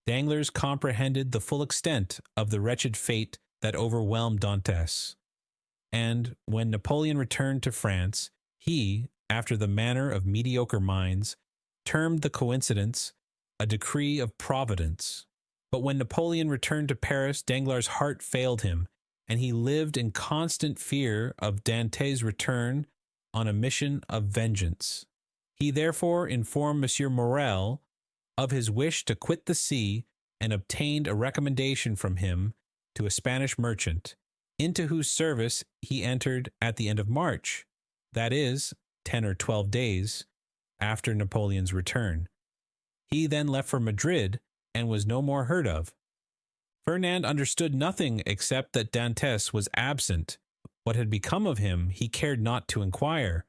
Danglars comprehended the full extent of the wretched fate that overwhelmed Dantès, and when Napoleon returned to France, he, after the manner of mediocre minds, termed the coincidence a decree of Providence. But when Napoleon returned to Paris, Danglars' heart failed him, and he lived in constant fear of Dantès' return on a mission of vengeance. He therefore informed M. Morel of his wish to quit the sea, and obtained a recommendation from him to a Spanish merchant, into whose service he entered at the end of March, that is, 10 or 12 days after Napoleon's return. He then left for Madrid and was no more heard of. Ferdinand understood nothing except that Dantes was absent. What had become of him he cared not to inquire.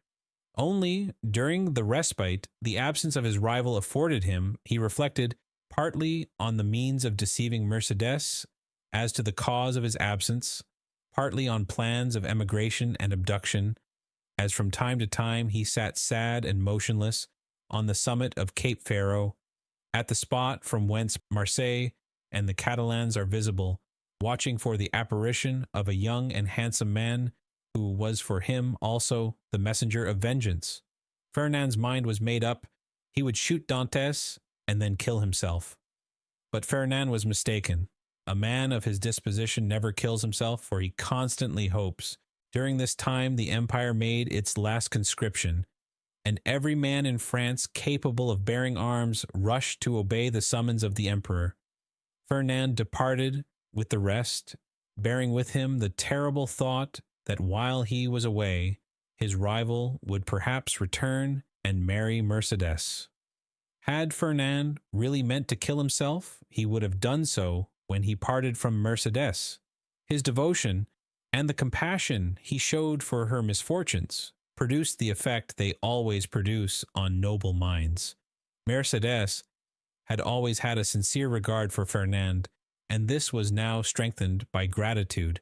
Only during the respite the absence of his rival afforded him, he reflected partly on the means of deceiving Mercédès as to the cause of his absence, partly on plans of emigration and abduction, as from time to time he sat sad and motionless on the summit of Cape Pharaoh, at the spot from whence Marseille and the Catalans are visible, watching for the apparition of a young and handsome man who was for him also the messenger of vengeance. Ferdinand's mind was made up. He would shoot Dantes and then kill himself. But Ferdinand was mistaken. A man of his disposition never kills himself, for he constantly hopes. During this time the empire made its last conscription, and every man in France capable of bearing arms rushed to obey the summons of the emperor. Ferdinand departed with the rest, bearing with him the terrible thought that while he was away, his rival would perhaps return and marry Mercédès. Had Ferdinand really meant to kill himself, he would have done so when he parted from Mercédès. His devotion and the compassion he showed for her misfortunes produced the effect they always produce on noble minds. Mercédès had always had a sincere regard for Ferdinand, and this was now strengthened by gratitude.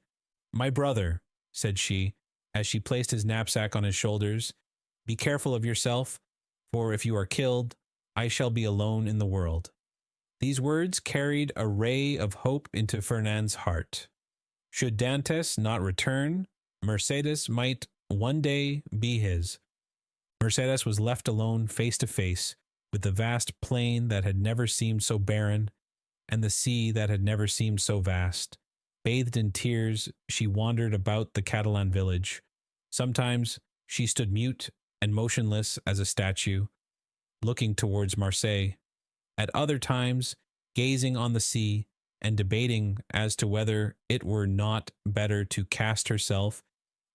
"My brother," said she, as she placed his knapsack on his shoulders, "be careful of yourself, for if you are killed, I shall be alone in the world." These words carried a ray of hope into Ferdinand's heart. Should Dantes not return, Mercédès might one day be his. Mercédès was left alone face to face with the vast plain that had never seemed so barren, and the sea that had never seemed so vast. Bathed in tears, she wandered about the Catalan village. Sometimes she stood mute and motionless as a statue, looking towards Marseille. At other times, gazing on the sea and debating as to whether it were not better to cast herself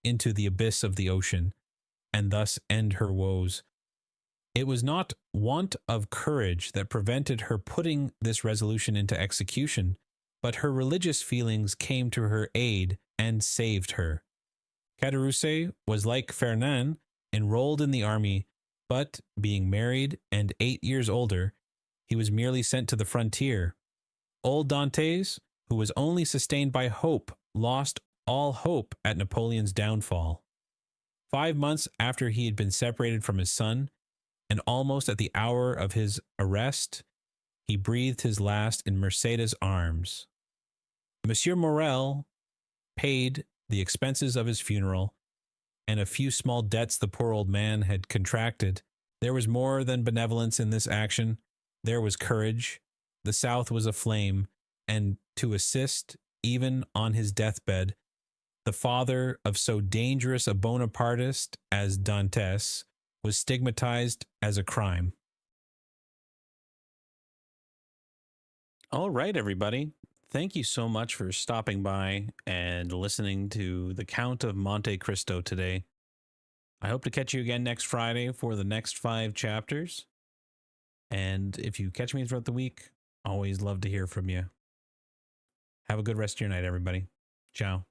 into the abyss of the ocean, and thus end her woes. It was not want of courage that prevented her putting this resolution into execution, but her religious feelings came to her aid and saved her. Caderousse was like Ferdinand, enrolled in the army, but being married and 8 years older, he was merely sent to the frontier. Old Dantes, who was only sustained by hope, lost all hope at Napoleon's downfall. 5 months after he had been separated from his son, and almost at the hour of his arrest, he breathed his last in Mercédès' arms. Monsieur Morel paid the expenses of his funeral, and a few small debts the poor old man had contracted. There was more than benevolence in this action. There was courage. The South was aflame, and to assist, even on his deathbed, the father of so dangerous a Bonapartist as Dantes was stigmatized as a crime. All right, everybody. Thank you so much for stopping by and listening to the Count of Monte Cristo today. I hope to catch you again next Friday for the next 5 chapters. And if you catch me throughout the week, always love to hear from you. Have a good rest of your night, everybody. Ciao.